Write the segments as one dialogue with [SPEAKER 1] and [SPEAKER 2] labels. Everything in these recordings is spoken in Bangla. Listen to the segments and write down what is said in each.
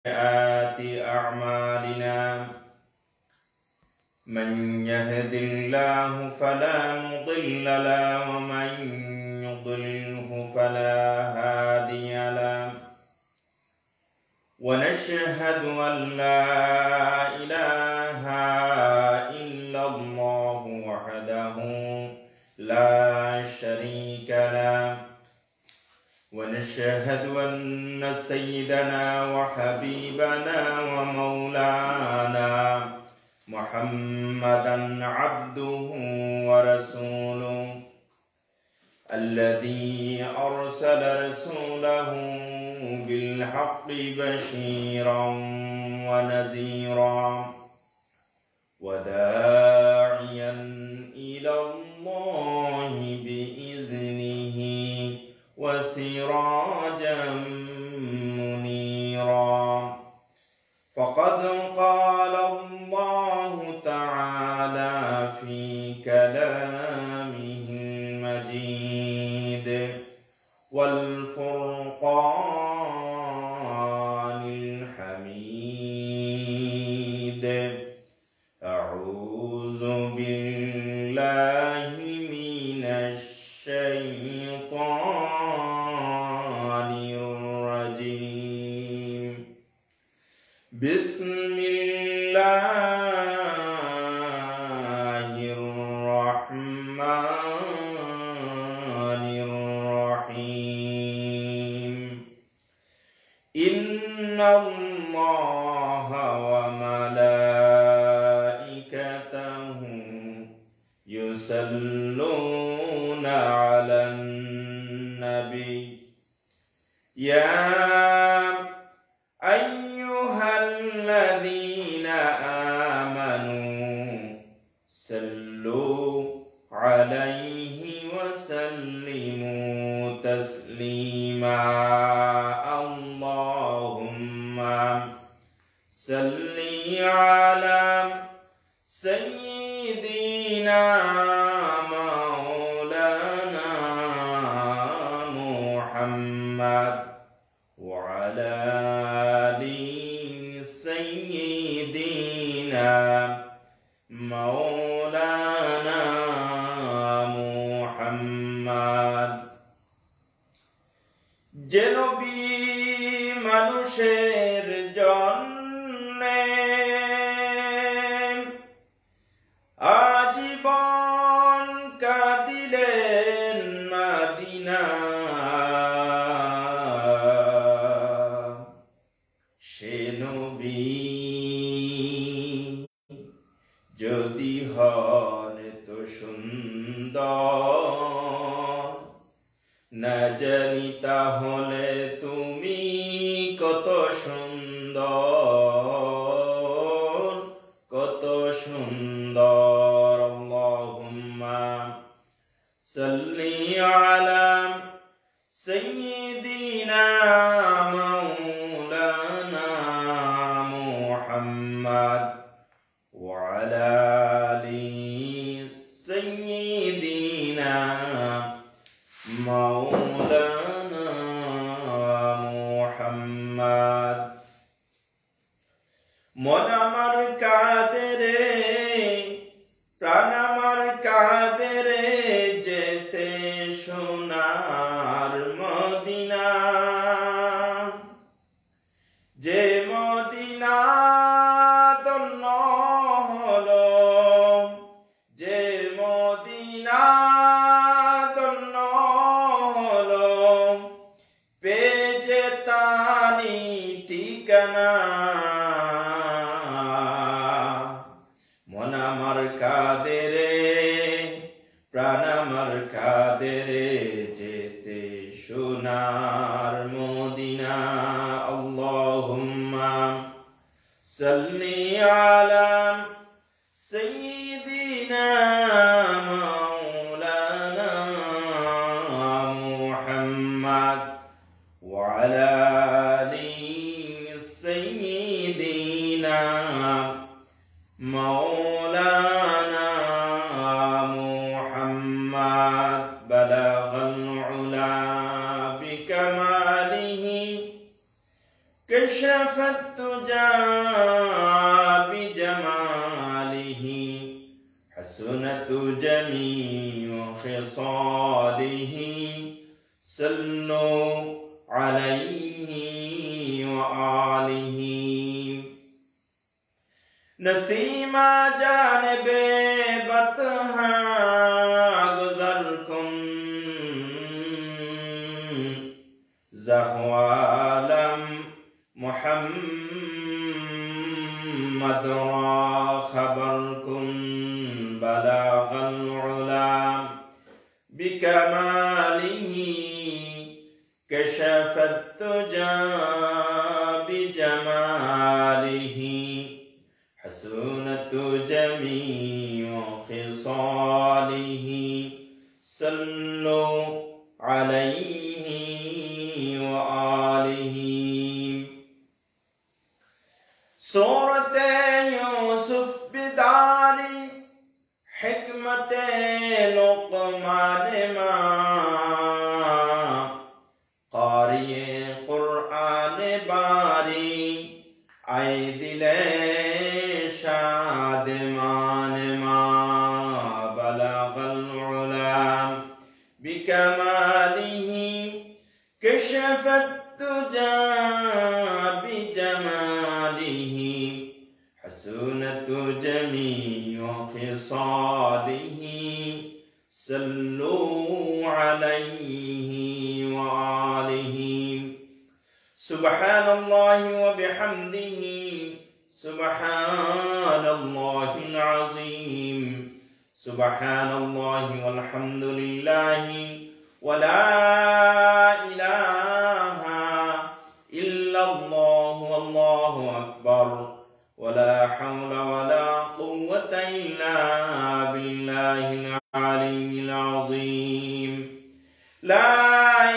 [SPEAKER 1] سيئات أعمالنا من يهد الله فلا مضل له ومن يضلله فلا هادي له ونشهد أن لا إله إلا الله وحده لا شريك له ونشهد أن سيدنا وحبيبنا ومولانا محمدا عبده ورسوله الذي أرسل رسوله بالحق بشيرا ونذيرا وداعيا إلى الله بإذنه وسراجا منيرا فقد قال الله تعالى في كلامه المجيد والفرقان الحميد أعوذ بالله من الشيطان الرجيم بسم الله الرحمن الرحيم إن الله وملائكته يصلون على النبي يا أيها الذين آمنوا صلوا عليه وسلموا تسليما اللهم صل على سيدنا مولانا محمد وعلى آل سيدنا مولانا محمد যে নবী মানুষের জন্যে আজীবন কাঁদিলেন মদিনা সে নবী যদি হন তো সুন্দর না জানি তাহলে তুমি কত সুন্দর কত সুন্দর আল্লাহুম্মা সাল্লি আলা সাইয়্যিদিনা মাওলানা মুহাম্মদ ওয়া আলা আলি সাইয়্যিদিনা মাওলানা মুহাম্মদ মন আমার কাঁদে রে প্রাণ আমার কাঁদে রে যেতে সোনার মদিনা যে মদিনা ধন্য হলো যে মদিনা ধন্য হলো পেয়ে তারি ঠিকানা মন আমার কাঁদে রে প্রাণ আমার কাঁদে রে যেতে সোনার মদিনা আল্লাহুম্মা সাল্লি আলা সাইয়্যিদিনা মাওলানা মুহাম্মদ ওয়া আলা আলি সাইয়্যিদিনা مولانا محمد بلغ العلا بكماله كشف التوحيد التجى بجماله حسنت جميع خصاله صلوا عليه وآله नसीमा जानबे बतहा गुजर कुन ज़हवालम मुहम्मद खबर कुन बलागल उलाम बिकमालिही कशफत तुजा बिजमालिही हसूनत जमीअ खिसालिही सल्लु अलैहि व आलिही सूरत यूसुफ बिदारी हिकमत लुक़मान क़ारिए क़ुरआन बारी आए दिले शादमान मा बलगल उलाम बिकमालिही कशफत तुजा बिजमालिही हसूनत जमीअ खिसालिही सल्लु अलैहि व आलिही सुब्हानल्लाहि व बिहम्दिही सुब्हानल्लाहिल अज़ीम सुब्हानल्लाहि वल्हम्दुलिल्लाहि वला इलाहा इल्लल्लाहु वल्लाहु अकबर वला हौला वला कुव्वता इल्ला बिल्लाहिल अलिय्यिल अज़ीम ला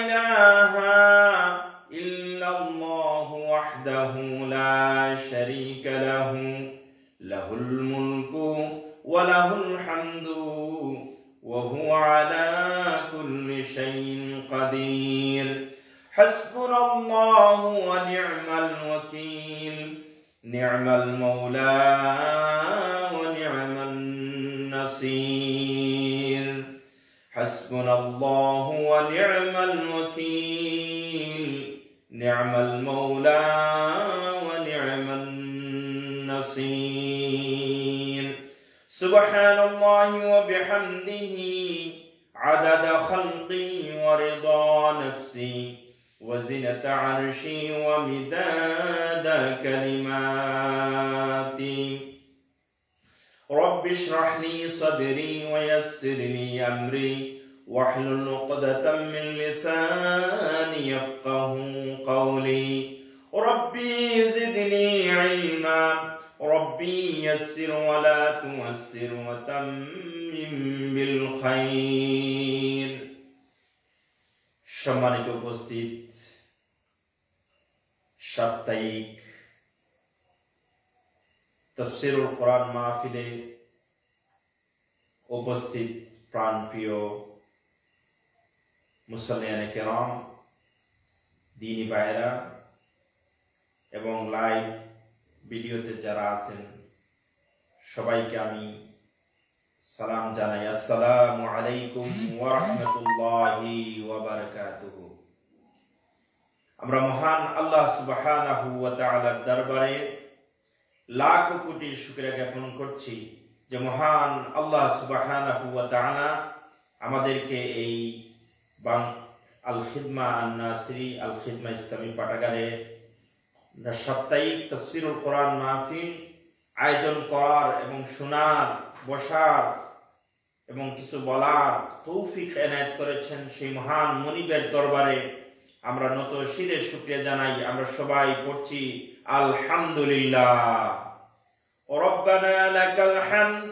[SPEAKER 1] इलाहा इल्लल्लाहु वहदहु ला शरीक लहु लहुल मुल्कु व लहुल हम्दु व हुवा अला कुल्लि शैइन क़दीर हस्बुनल्लाहु व निअमल वकील निअमल मौला व निअमन नसीर हस्बुनल्लाहु व निअमल वकील निअमल मौला व निअमन नसीर सुब्हानल्लाहि व बिहम्दिही अदद खल्क़ी व रिदा नफ्सी व ज़िनत अर्शी व मिदाद कलिमाती रब्बि इश्रह ली सदरी व यस्सिर ली अमरी वहलुल उक़दतम मिन लिसानी यफ़क़हू क़ौली रब्बी ज़िदनी इल्मा रब्बी यस्सिर वला तुअस्सिर व तम्मिम बिल खैर। सम्मानित उपस्थित साप्ताहिक तफसीरुल कुरान माहफिले उपस्थित प्राणप्रिय मुसल्लियाने किराम दीनी भाइरा एवं लाइव ভিডিওতে যারা আছেন সবাইকে আমি সালাম জানাই আসসালামু আলাইকুম ওয়া রাহমাতুল্লাহি ওয়া বারাকাতুহু। আমরা মহান আল্লাহ সুবহানাহু ওয়া তাআলার দরবারে লাখ কোটি শুকরিয়া জ্ঞাপন করছি যে মহান আল্লাহ সুবহানাহু ওয়া তাআলা আমাদেরকে এই আল খিদমা আন নাসরি আল খিদমা ইসলামী পাঠাগারে সাপ্তাহিক তাফসীরুল কোরআন মাহফিল আয়োজন করার এবং শোনার বসার এবং কিছু বলার তৌফিক এনায়েত করেছেন সেই মহান মুনিবের দরবারে আমরা নত শিরে শুকরিয়া জানাই। আমরা সবাই পড়ছি আলহামদুলিল্লাহ। রব্বানা লাকাল হামদ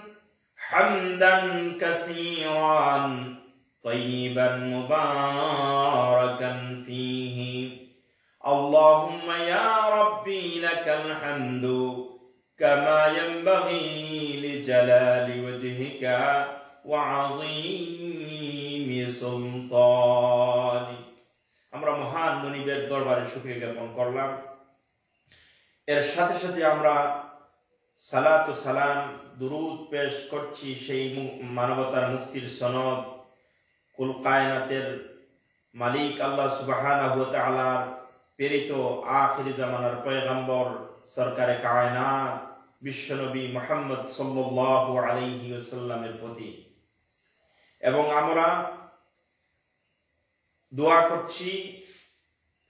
[SPEAKER 1] হামদান কাসীরান তাইয়িবান মুবারাকান ফীহি اللهم يا ربي لك الحمد كما ينبغي لجلال وجهك وعظيم سلطانك। আমরা মহান মুনিবের দরবারে শুকরিয়া জ্ঞাপন করলাম। এর সাথে সাথে আমরা সালাত ও সালাম দুরুদ পেশ করছি সেই মানবতার মুক্তির সনদ কুল কায়নাতের মালিক আল্লাহ সুবহানাহু ওয়া তাআলার প্রেরিত আখিরি জামানার পয়গম্বর সরকারে কায়নাত বিশ্বনবী মুহাম্মদ সাল্লাল্লাহু আলাইহি ওয়াসাল্লামের প্রতি। এবং আমরা দোয়া করছি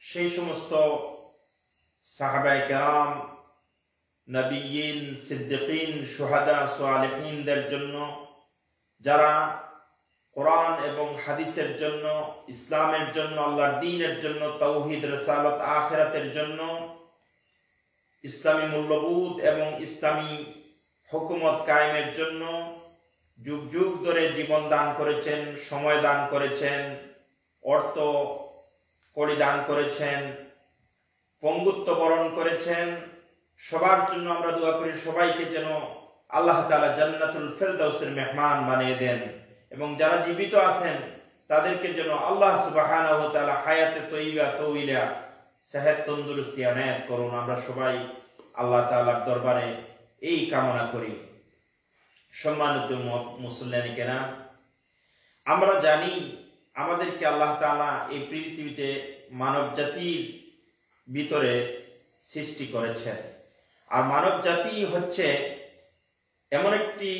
[SPEAKER 1] সেই সমস্ত সাহাবায়ে কেরাম, নবিয়্যিন, সিদ্দিকিন, শুহাদা, সালেহিনদের জন্য যারা কোরআন এবং হাদিসের জন্য, ইসলামের জন্য, আল্লাহর দ্বীনের জন্য, তাওহীদ, রিসালাত, আখিরাতের জন্য, ইসলামী মূল্যবোধ এবং ইসলামী হুকুমত কায়েমের জন্য যুগ যুগ ধরে জীবন দান করেছেন, সময় দান করেছেন, অর্থ কড়ি দান করেছেন, পঙ্গুত্ব বরণ করেছেন। সবার জন্য আমরা দোয়া করি সবাইকে যেন আল্লাহ তাআলা জান্নাতুল ফেরদাউসের মেহমান বানিয়ে দেন এবং যারা জীবিত আছেন তাদেরকে যেন আল্লাহ সুবহানাহু ওয়া তাআলা হায়াতে তয়্যিবা তওয়িলা সেহত তন্দুরুস্তি আনায়াত করুন। আমরা সবাই আল্লাহ তাআলার দরবারে এই কামনা করি। সম্মানিত মুসল্লিয়ানে কেরাম, আমরা জানি আমাদেরকে আল্লাহ তাআলা এই পৃথিবীতে মানব জাতির ভিতরে সৃষ্টি করেছেন। আর মানব জাতি হচ্ছে এমন একটি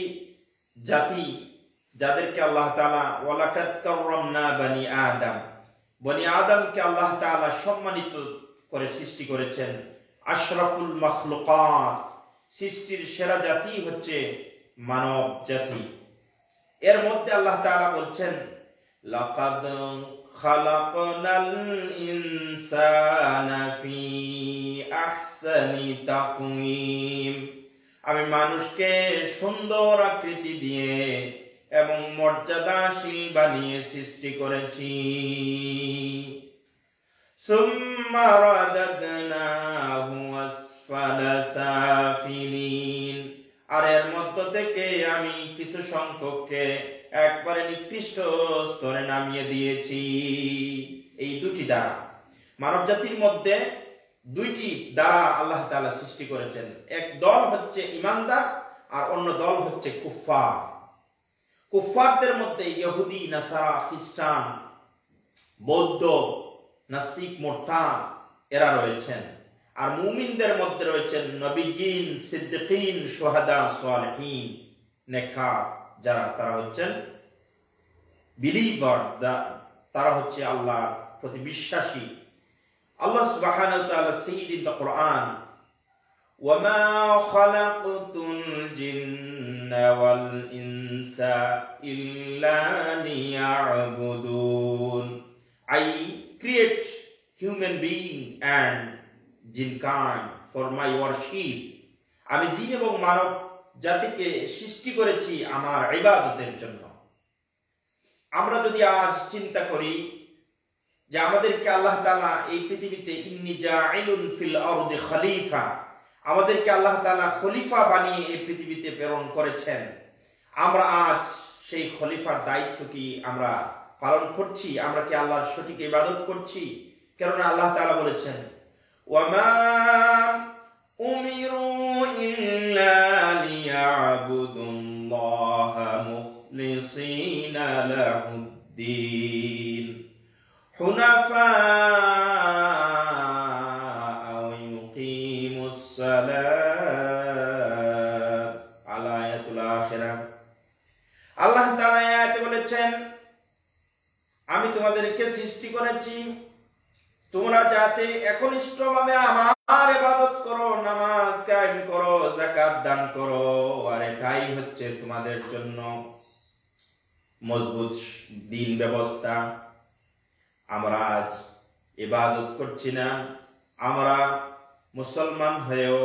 [SPEAKER 1] জাতি যাদেরকে আল্লাহ তাআলা ওয়ালাকাদ কাররামনা বনি আদম, বনি আদমকে আল্লাহ তাআলা সম্মানিত করে সৃষ্টি করেছেন। আশরাফুল মাখলুকাত, সৃষ্টির সেরা জাতি হচ্ছে মানব জাতি। এর মধ্যে আল্লাহ তাআলা বলছেন লাকাদ খালাকনাল ইনসানা ফি আহসানি তাকওয়িম, আমি মানুষকে সুন্দর আকৃতি দিয়ে এবং মর্যাদাশীল বানিয়ে সৃষ্টি করেছি। সুম্মা রাদাদনাহু আসফালা সাফিলিন, আর এর মধ্য থেকে আমি কিছু সংখ্যককে একবারে নিকৃষ্ট স্তরে নামিয়ে দিয়েছি। এই দুটি দ্বারা মানব জাতির মধ্যে দুইটি দ্বারা আল্লাহ তাআলা সৃষ্টি করেছেন। এক দল হচ্ছে ঈমানদার আর অন্য দল হচ্ছে কুফফার। কুফফারদের মধ্যে ইহুদি, নাসারা, খ্রিস্টান, বৌদ্ধ, নাস্তিক, মুরতাদ এরা রয়েছেন। আর মুমিনদের মধ্যে রয়েছেন নবিয়্যিন, সিদ্দিকিন, শুহাদা, সালেহিন, নেককার যারা, তারা হচ্ছেন বিলিভার, তারা হচ্ছে আল্লাহ প্রতি বিশ্বাসী। আল্লাহ সুবহানাহু ওয়া তাআলা said in the Quran, وَمَا خَلَقْتُ الْجِنَّ وَالْإِنسَ إِلَّا لِيَعْبُدُونَ, I create human being and jinkind for my worship, আমি জিন এবং মানব জাতিকে সৃষ্টি করেছি আমার ইবাদতের জন্য। আমরা যদি আজ চিন্তা করি যে আমাদেরকে আল্লাহ তাআলা এই পৃথিবীতে ইন্নী জাইলুন ফিল আরদি খলিফা, আমাদেরকে আল্লাহ তাআলা খলিফা বানিয়ে এই পৃথিবীতে প্রেরণ করেছেন, আমরা আজ সেই খলিফার দায়িত্ব কি আমরা পালন করছি? আমরা কি আল্লাহর সঠিক ইবাদত করছি? কারণ আল্লাহ তাআলা বলেছেন ওয়ামা উমিরু ইল্লা লিয়াবুদুল্লাহা মুখলিসিনা লাহুদ্দীন হুনাফা ওয়া ইউকিমুস সালাত। আয়াতুল আখিরাহ আল্লাহ তাআলা আয়াতে বলেছেন আমি তোমাদেরকে সৃষ্টি করেছি তোমরা যাতে একনিষ্ঠভাবে আমার ইবাদত করো, নামাজ কায়েম করো, যাকাত দান করো, আর এটাই হচ্ছে তোমাদের জন্য মজবুত দ্বীন ব্যবস্থা। আমরা আজ ইবাদত করছি না, আমরা মুসলমান হয়েও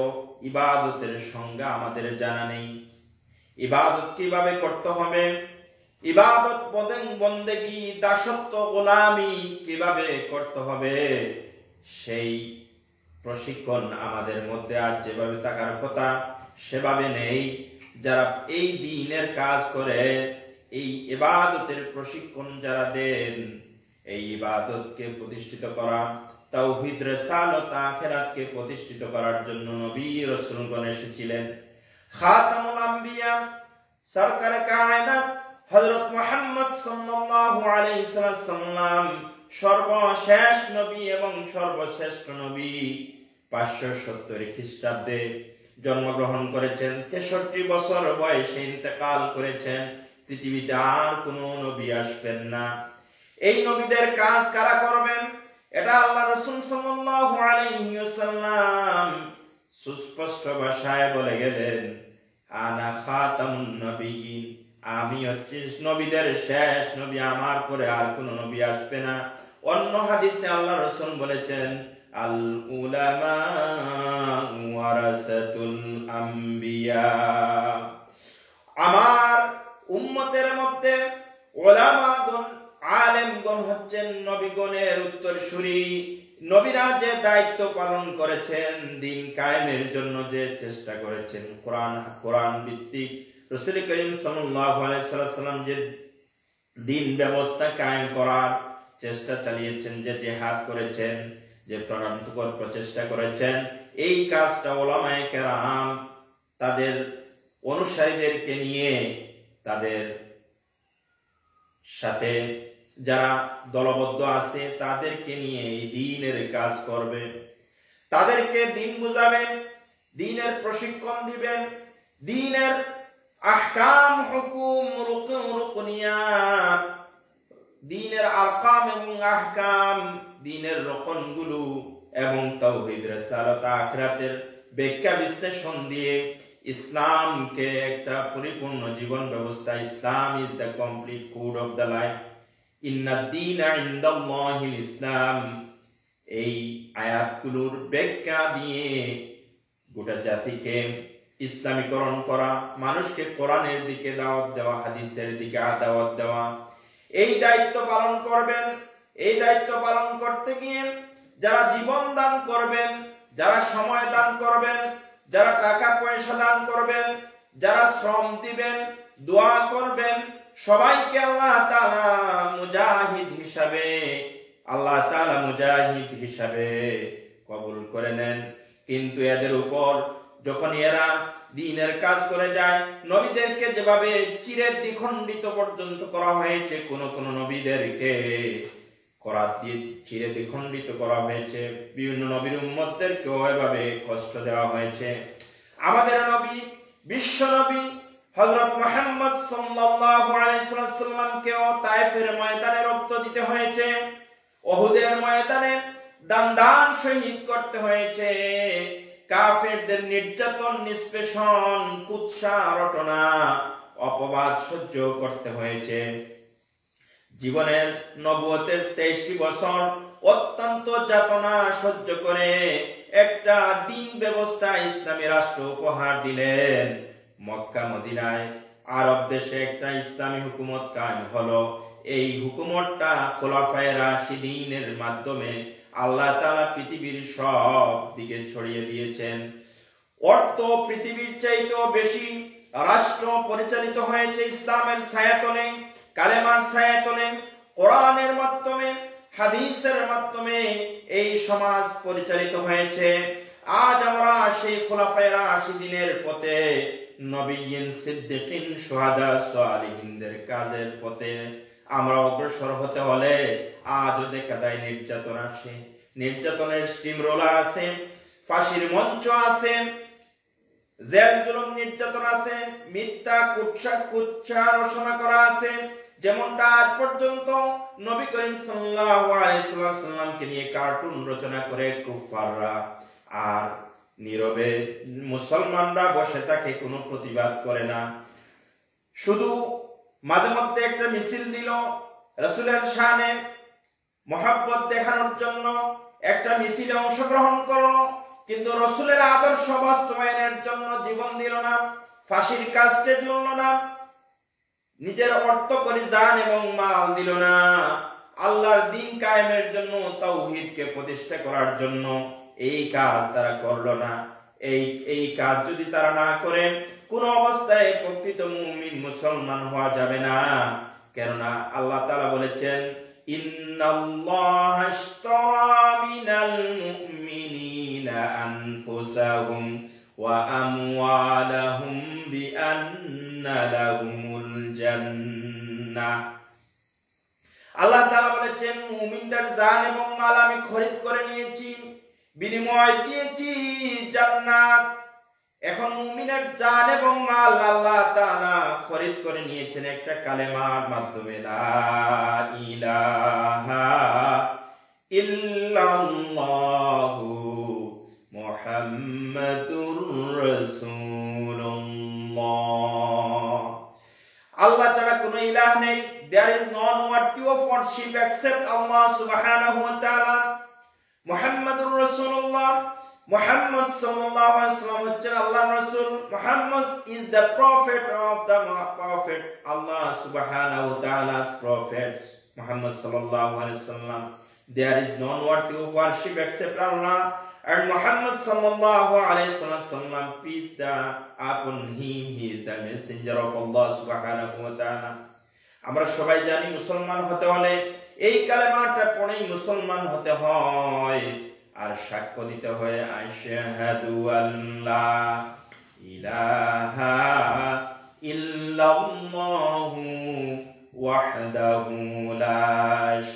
[SPEAKER 1] ইবাদতের সংজ্ঞা আমাদের জানা নেই। ইবাদত কিভাবে করতে হবে, ইবাদত বন্দেগী, দাসত্ব, গোলামি কিভাবে করতে হবে, সেই প্রশিক্ষণ আমাদের মধ্যে আজ যেভাবে থাকার কথা সেভাবে নেই। যারা এই দ্বীনের কাজ করে, এই ইবাদতের প্রশিক্ষণ যারা দেন, এই ইবাদতকে প্রতিষ্ঠিত করা, তাওহীদ, রিসালাত, আখিরাতকে প্রতিষ্ঠিত করার জন্য নবী রাসূলগণ এসেছিলেন। খাতামুল আম্বিয়া, সরকারে কায়নাত হযরত মুহাম্মদ সাল্লাল্লাহু আলাইহি সাল্লাম সর্বশেষ নবী এবং সর্বশ্রেষ্ঠ নবী 570 খ্রিস্টাব্দে জন্মগ্রহণ করেছেন। 63 বছর বয়সে ইন্তেকাল করেছেন। পৃথিবীতে আর কোনো নবী আসবেন না। এই নবীদের কাজ কারা করবেন? এটা আল্লাহ রাসূল সাল্লাল্লাহু আলাইহি ওয়াসাল্লাম সুস্পষ্ট ভাষায় বলে গেলেন, আনা খাতামুন নবিয়্যিন, আমি হচ্ছি নবীদের শেষ নবী, আমার পরে আর কোনো নবী আসবে না। অন্য হাদিসে আল্লাহ রাসূল বলেছেন, আল উলামা ওয়ারাসাতুল আম্বিয়া, আমার উম্মতের মধ্যে উলামাগণ, আলেমগণ হচ্ছেন নবীগণের উত্তরসূরি। নবীরা যে দায়িত্ব পালন করেছেন, দিন কায়েমের জন্য যে চেষ্টা করেছেন, কোরআন ভিত্তিক রাসূল করিম সাল্লাল্লাহু আলাইহি সাল্লাম যে দিন ব্যবস্থা কায়েম করার চেষ্টা চালিয়েছেন, যে জিহাদ করেছেন, যে প্রাণান্তকর প্রচেষ্টা করেছেন, এই কাজটা উলামায়ে কেরাম তাদের অনুসারীদেরকে নিয়ে, তাদের সাথে যারা দলবদ্ধ আছে তাদেরকে নিয়ে এই দ্বীনের কাজ করবে। তাদেরকে দ্বীন বুঝাবেন, দ্বীনের প্রশিক্ষণ দিবেন, দ্বীনের আহকাম, হুকুম, রুকনিয়াত, দ্বীনের আরকাম এবং আহকাম, দ্বীনের রকনগুলো এবং তাওহীদ, রিসালাত, আখিরাতের ব্যাখ্যা বিশ্লেষণ দিয়ে ইসলামকে একটা পরিপূর্ণ জীবন ব্যবস্থা, Islam is the complete code of the life, ইন্নাদ দীনা ইনদাল্লাহিল ইসলাম, এই আয়াতগুলোর ব্যাখ্যা দিয়ে গোটা জাতিকে ইসলামীকরণ করা, মানুষকে কোরআনের দিকে দাওয়াত দেওয়া, হাদিসের দিকে দাওয়াত দেওয়া, এই দায়িত্ব পালন করবেন। এই দায়িত্ব পালন করতে গিয়ে যারা জীবন দান করবেন, যারা সময় দান করবেন, যারা টাকা পয়সা দান করবেন, যারা শ্রম দিবেন, দোয়া করবেন, সবাইকে আল্লাহ তাআলা মুজাহিদ হিসাবে কবুল করে নেন। কিন্তু এদের উপর যখন এরা দ্বীনের কাজ করে যায়, নবীদেরকে যেভাবে চিরে দ্বিখণ্ডিত পর্যন্ত করা হয়েছে, কোন কোন নবীদেরকে করাত দিয়ে চিরে দ্বিখণ্ডিত করা হয়েছে, বিভিন্ন নবীর উম্মতদেরকেও এভাবে কষ্ট দেওয়া হয়েছে। আমাদের নবী, বিশ্ব নবী হযরত মুহাম্মদ সাল্লাল্লাহু আলাইহি সাল্লামকেও তায়েফের ময়দানে রক্ত দিতে হয়েছে, উহুদের ময়দানে দান শহীদ করতে হয়েছে, কাফেরদের নির্যাতন, নিষ্পেষণ, কুৎসা, রটনা, অপবাদ সহ্য করতে হয়েছে। জীবনের নবুয়তের 23টি বছর অত্যন্ত যাতনা সহ্য করে একটা দ্বীন ব্যবস্থা, ইসলামী রাষ্ট্র উপহার দিলেন। মক্কা মদিনায় আরব দেশে একটা ইসলামী হুকুমত কায়েম হলো। এই হুকুমতটা খোলাফায়ে রাশিদিনের মাধ্যমে আল্লাহ তাআলা পৃথিবীর সব দিকে ছড়িয়ে দিয়েছেন। অর্থ পৃথিবীর চাইতেও বেশি রাষ্ট্র পরিচালিত হয়েছে ইসলামের ছায়াতলে, কালেমার ছায়াতলে, কোরআনের মাধ্যমে, হাদিসের মাধ্যমে এই সমাজ পরিচালিত হয়েছে। আজ আমরা সেই খোলাফায়ে রাশিদিনের পথে, নবিয়্যিন, সিদ্দিকিন, শুহাদা, সালিহিনদের কাজের পথে আমরা অগ্রসর হতে হলে আজও দেখা দেয় নির্যাতন আছে, নির্যাতনের স্টিম রোলার আছে, ফাঁসির মঞ্চ আছে, জেল জুলুম নির্যাতন আছে, মিথ্যা কুৎসা রচনা করা আছে। যেমনটা আজ পর্যন্ত নবী করিম সাল্লাল্লাহু আলাইহি সাল্লামকে নিয়ে কার্টুন রচনা করে কুফাররা, আর নীরবে মুসলমানরা বসে থাকে, কোনো প্রতিবাদ করে না। শুধু মাঝে মধ্যে একটা মিছিল দিল, রাসূলের শানে মহব্বত দেখানোর জন্য একটা মিছিলে অংশগ্রহণ করলো, কিন্তু রাসূলের আদর্শ বাস্তবায়নের জন্য জীবন দিল না, ফাঁসির কাস্টে ঝুলল না, নিজের অর্থ করে জান এবং মাল দিল না। আল্লাহর দ্বীন কায়েমের জন্য, তাওহীদকে প্রতিষ্ঠা করার জন্য এই কাজ তারা করলো না। এই কাজ যদি তারা না করে, কোন অবস্থায় প্রকৃত মুমিন মুসলমান হওয়া যাবে না। কেননা আল্লাহ তাআলা বলেছেন, ইন্নাল্লাহা আশতারা মিনাল মুমিনিনা আনফুসাহুম ওয়া আমওয়ালাহুম বিআন্না লাহুমুল জান্নাহ। আল্লাহ তাআলা বলেছেন, মুমিনদের জান এবং মাল আমি খরিদ করে নিয়েছি, বিনিময় দিয়েছি জান্নাত। এখন মুমিনের জান এবং মাল আল্লাহ তাআলা খরিদ করে নিয়েছেন একটা কালেমার মাধ্যমে, লা ইলাহা ইল্লাল্লাহু মুহাম্মাদুর রাসূলুল্লাহ। আল্লাহ ছাড়া কোনো ইলাহ নেই। There is none worthy of worship except Allah subhanahu wa ta'ala. Muhammadur Rasulullah, Muhammad sallallahu alaihi wasallam হচ্ছেন আল্লাহর রাসূল। Muhammad is the prophet of the prophet, Allah subhanahu wa ta'ala's prophet, Muhammad sallallahu alaihi wasallam. There is none worthy of worship except Allah, and Muhammad sallallahu alaihi wasallam, peace be upon him, he is the messenger of Allah subhanahu wa ta'ala. আমরা সবাই জানি মুসলমান হতে হলে এই কালেমাটা পড়েই মুসলমান হতে হয়, আর সাক্ষ্য দিতে হয় আশহাদু আল্লা ইলাহা ইল্লাল্লাহু ওয়াহদাহু লা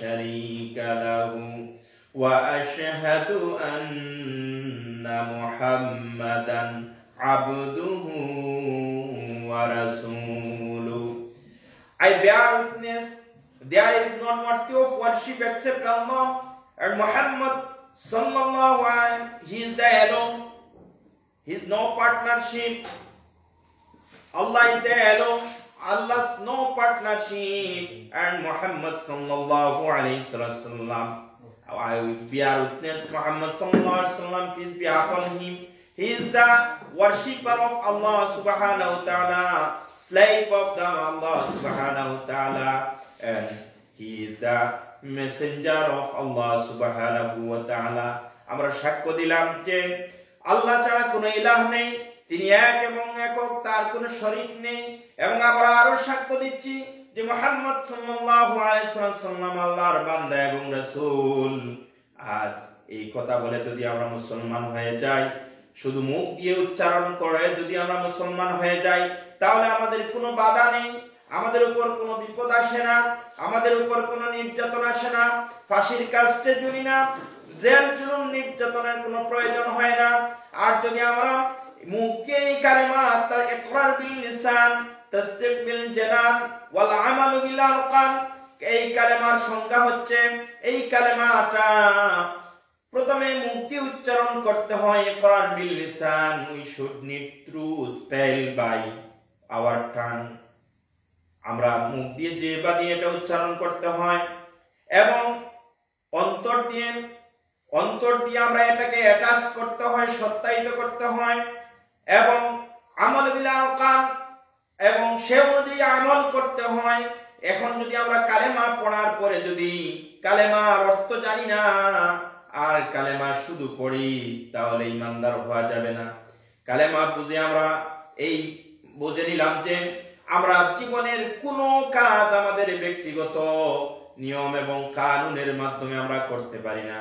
[SPEAKER 1] শারীকা লাহু ওয়া আশহাদু আন্না মুহাম্মাদান আবদুহু ওয়া রাসূলুহু। I bear witness there is none worthy of worship except Allah, and Muhammad sallallahu alaihi wasallam, he is the alone, he is no partnership. Allah is the alone, Allah's no partnership, and Muhammad sallallahu alaihi wasallam, I bear witness Muhammad sallallahu alaihi wasallam, peace be upon him, he is the worshipper of Allah subhanahu wa ta'ala, slave of the Allah subhanahu wa ta'ala, and he is the messenger of Allah subhanahu wa ta'ala. আমরা সাক্ষ্য দিলাম যে আল্লাহ ছাড়া কোনো ইলাহ নেই, তিনি এক এবং একক, তার কোনো শরীক নেই। এবং আমরা আরো সাক্ষ্য দিচ্ছি যে মুহাম্মদ সাল্লাল্লাহু আলাইহি ওয়াসাল্লাম আল্লাহর বান্দা এবং রাসূল। আজ এই কথা বলে যদি আমরা মুসলমান হয়ে যাই, শুধু মুখ দিয়ে উচ্চারণ করে যদি আমরা মুসলমান হয়ে যাই, তাহলে আমাদের কোনো বাধা নেই, আমাদের উপর কোনো বিপদ আসে না, আমাদের উপর কোনো নির্যাতন আসে না, ফাঁসির কাস্টে ঝুলি না, জেল জুলুম নির্যাতনের কোনো প্রয়োজন হয় না। আর যদি আমরা মুখে এই কালেমা ইকরার বিল লিসান তাসদীক বিল জানান ওয়াল আমাল বিল আরকান, এই কালেমার সংজ্ঞা হচ্ছে এই কালেমাটা প্রথমে মুখ দিয়ে উচ্চারণ করতে হয়, ইকরার বিল Lisan, we should need to spell by our tongue, আমরা মুখ দিয়ে জিহ্বা দিয়ে এটা উচ্চারণ করতে হয়, এবং অন্তর দিয়ে আমরা এটাকে অ্যাটাচ করতে হয়, সত্যায়িত করতে হয়, এবং আমল বিল আরকান, এবং সে অনুযায়ী আমল করতে হয়। এখন যদি আমরা কালেমা পড়ার পরে যদি কালেমার অর্থ জানি না আর কালেমা শুধু পড়ি, তাহলে ঈমানদার হওয়া যাবে না। কালেমা বুঝে আমরা এই বুঝে নিলাম যে আমরা জীবনের কোনো কাজ আমাদের ব্যক্তিগত নিয়ম এবং কানুনের মাধ্যমে আমরা করতে পারি না,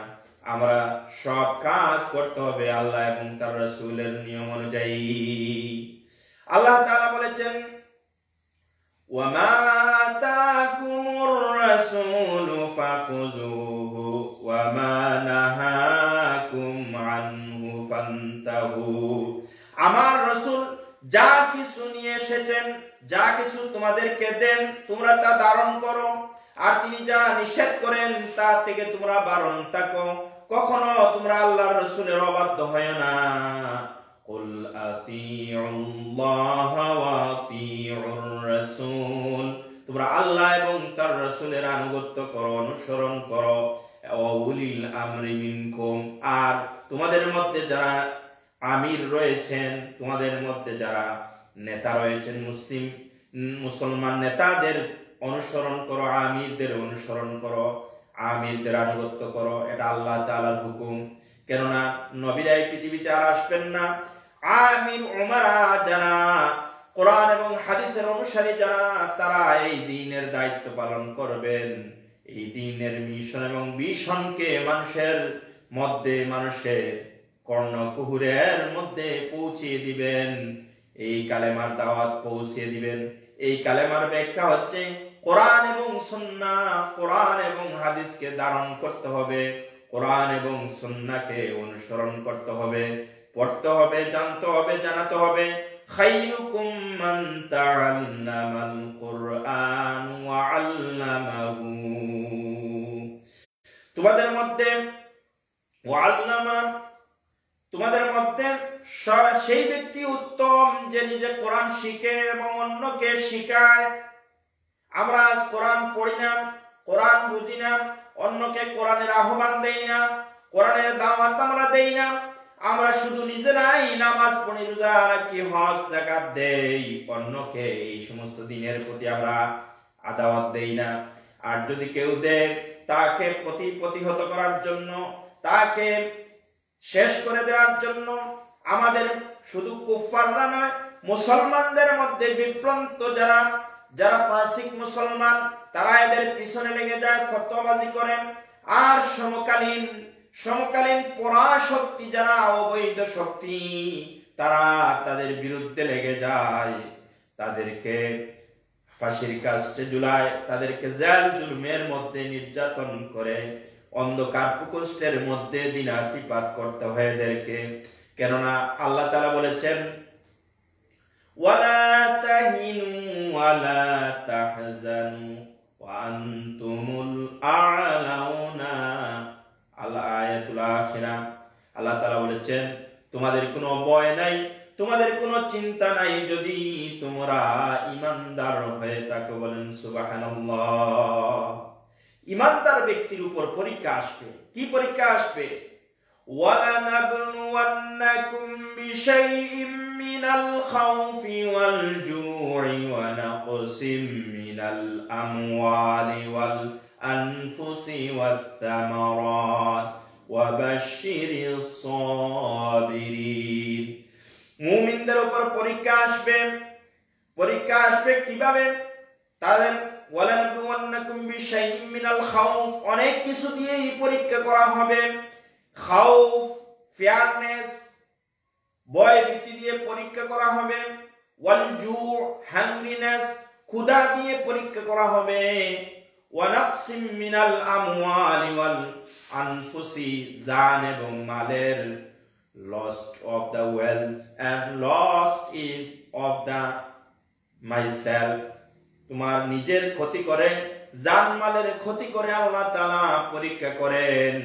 [SPEAKER 1] আমরা সব কাজ করতে হবে আল্লাহ এবং তার রাসূলের নিয়ম অনুযায়ী। আল্লাহ তাআলা বলেছেন, ওয়ামা আতাকুমুর রাসূলু ফাখুযুহু ওয়ামা নাহাকুম আনহু ফান্তাহু। আমার রাসূল যা কিছু নিয়ে এসেছেন, যা কিছু তোমাদেরকে দেন, তোমরা তা ধারণ করো, আর তিনি যা নিষেধ করেন তা থেকে তোমরা বারণ থাকো। কখনো তোমরা আল্লাহর রাসূলের অবাধ্য হয় না। কুল আতিউল্লাহ ওয়া আতিউর রাসূল, তোমরা আল্লাহ এবং তার রাসূলের আনুগত্য করো, অনুসরণ করো। ওয়া উলিল আমরি মিনকুম, আর তোমাদের মধ্যে যারা আমির রয়েছেন, তোমাদের মধ্যে যারা নেতা রয়েছেন, মুসলমান নেতাদের অনুসরণ করো, আমিরদের অনুসরণ করো, আমিরদের আনুগত্য করো। এটা আল্লাহ তাআলার হুকুম। কেননা নবীরা এই পৃথিবীতে আর আসবেন না, আমির উমারা যারা কোরআন এবং হাদিসের অনুসারী যারা, তারা এই দ্বীনের দায়িত্ব পালন করবেন। এই দ্বীনের মিশন এবং ভিশনকে মানুষের কর্ণকুহুরের মধ্যে পৌঁছিয়ে দিবেন। এই কালেমার দাওয়াত পৌঁছিয়ে দিবেন। এই কালেমার ব্যাখ্যা হচ্ছে কোরআন এবং সুন্নাহ, কোরআন এবং হাদিসকে ধারণ করতে হবে, কোরআন এবং সুন্নাহকে অনুসরণ করতে হবে, পড়তে হবে, জানতে হবে, জানাতে হবে। খায়রুকুম মান তাআল্লামাল কুরআন ওয়া আল্লামাহু। তোমাদের মধ্যে সেই ব্যক্তি উত্তম যে নিজে কোরআন শিখে এবং অন্যকে শিখায়। আমরা কোরআন পড়ি না, কোরআন বুঝি না, অন্যকে কোরআনের আহ্বান দেই না, কোরআনের দাওয়াত আমরা দেই না। আমরা শুধু নিজেরাই নামাজ পড়ি, রোজা রাখি, হজ যাকাত দেই, অন্যকে এই সমস্ত দিনের প্রতি আমরা দাওয়াত দেই না। আর যদি কেউ দেয়, তাকে প্রতিহত করার জন্য, তাকে শেষ করে দেওয়ার জন্য আমাদের শুধু কুফাররা নয়, মুসলমানদের মধ্যে বিভ্রান্ত যারা ফাসিক মুসলমান, তারা এদের পিছনে লেগে যায়, ফতোয়াবাজি করেন। আর সমকালীন পরাশক্তি, যারা অবৈধ শক্তি, তারা তাদের বিরুদ্ধে লেগে যায়, তাদেরকে ফাঁসির কাস্টে ঝুলায়, তাদেরকে জেল জুলুমের মধ্যে নির্যাতন করে, অন্ধকার প্রকোষ্ঠের মধ্যে দিনাতিপাত করতে হয় এদেরকে। কেননা আল্লাহ তাআলা বলেছেন, ওয়ালা তাহিনু ওয়ালা তাহজানু ওয়া আনতুমুল আ'লাউনা। আয়াতুল আখিরা। আল্লাহ তাআলা বলেছেন, তোমাদের কোনো ভয় নাই, তোমাদের কোনো চিন্তা নাই যদি তোমরা ঈমানদার হয়ে থাকো। বলেন সুবহানাল্লাহ। ঈমানদার ব্যক্তির উপর পরীক্ষা আসবে। কি পরীক্ষা আসবে? وَلَنَبْلُوَنَّكُمْ بِشَيْءٍ مِّنَ الْخَوْفِ وَالْجُوعِ وَنَقْصٍ مِّنَ الْأَمْوَالِ وَالْأَنفُسِ وَالثَّمَرَاتِ وَبَشِّرِ الصَّابِرِينَ। মুমিনদের উপর পরীক্ষা আসবে কিভাবে? তাদের ওয়ালানাবলুওয়ান্নাকুম বিশাইইম মিনাল খাউফ, অনেক কিছু দিয়েই পরীক্ষা করা হবে। খাউফ, ফিয়ারনেস, ভয় ভীতি দিয়ে পরীক্ষা করা হবে। ওয়াল জু, হাংরিনেস, ক্ষুধা দিয়ে পরীক্ষা করা হবে। ওয়া নাকসিম মিনাল আমওয়ালি ওয়াল আনফুসি, জান এবং মালের, lost of the wealth and lost of the myself, তোমার নিজের ক্ষতি করে, জানমালের ক্ষতি করে আল্লাহ তাআলা পরীক্ষা করেন।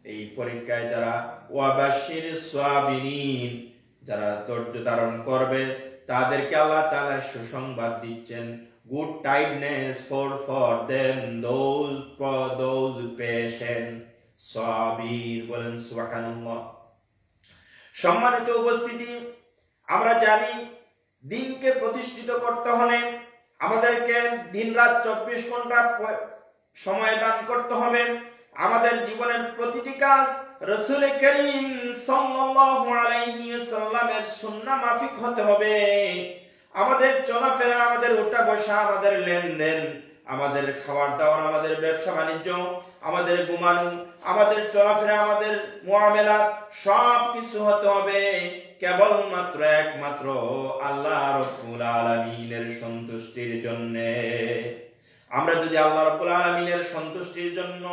[SPEAKER 1] এই পরীক্ষায় যারা ওয়াবাশশিরিস সাবিরিন, যারা ধৈর্য ধারণ করবে, তাদেরকে আল্লাহ তাআলা সুসংবাদ দিচ্ছেন। Good tidings for them, those patient, সাবির। বলেন সুবহানাল্লাহ। সম্মানিত উপস্থিতি, আমরা জানি দিনকে প্রতিষ্ঠিত করতে হলে আমাদেরকে দিনরাত 24 ঘন্টা সময় দান করতে হবে। আমাদের জীবনের প্রতিটি কাজ রাসূল করিম সাল্লাল্লাহু আলাইহি ওয়াসাল্লামের সুন্নাহ মাফিক হতে হবে। আমাদের চলাফেরা, আমাদের ওঠা বসা, আমাদের লেনদেন, আমাদের খাবার দাবার, আমাদের ব্যবসা বাণিজ্য, আমাদের ঘুমানো, আমাদের চলাফেরা, আমাদের মুআমালাত, সব কিছু হতে হবে কেবলমাত্র একমাত্র আল্লাহ রাব্বুল আলামিনের সন্তুষ্টির জন্য। আমরা যদি আল্লাহ রাব্বুল আলামিনের সন্তুষ্টির জন্য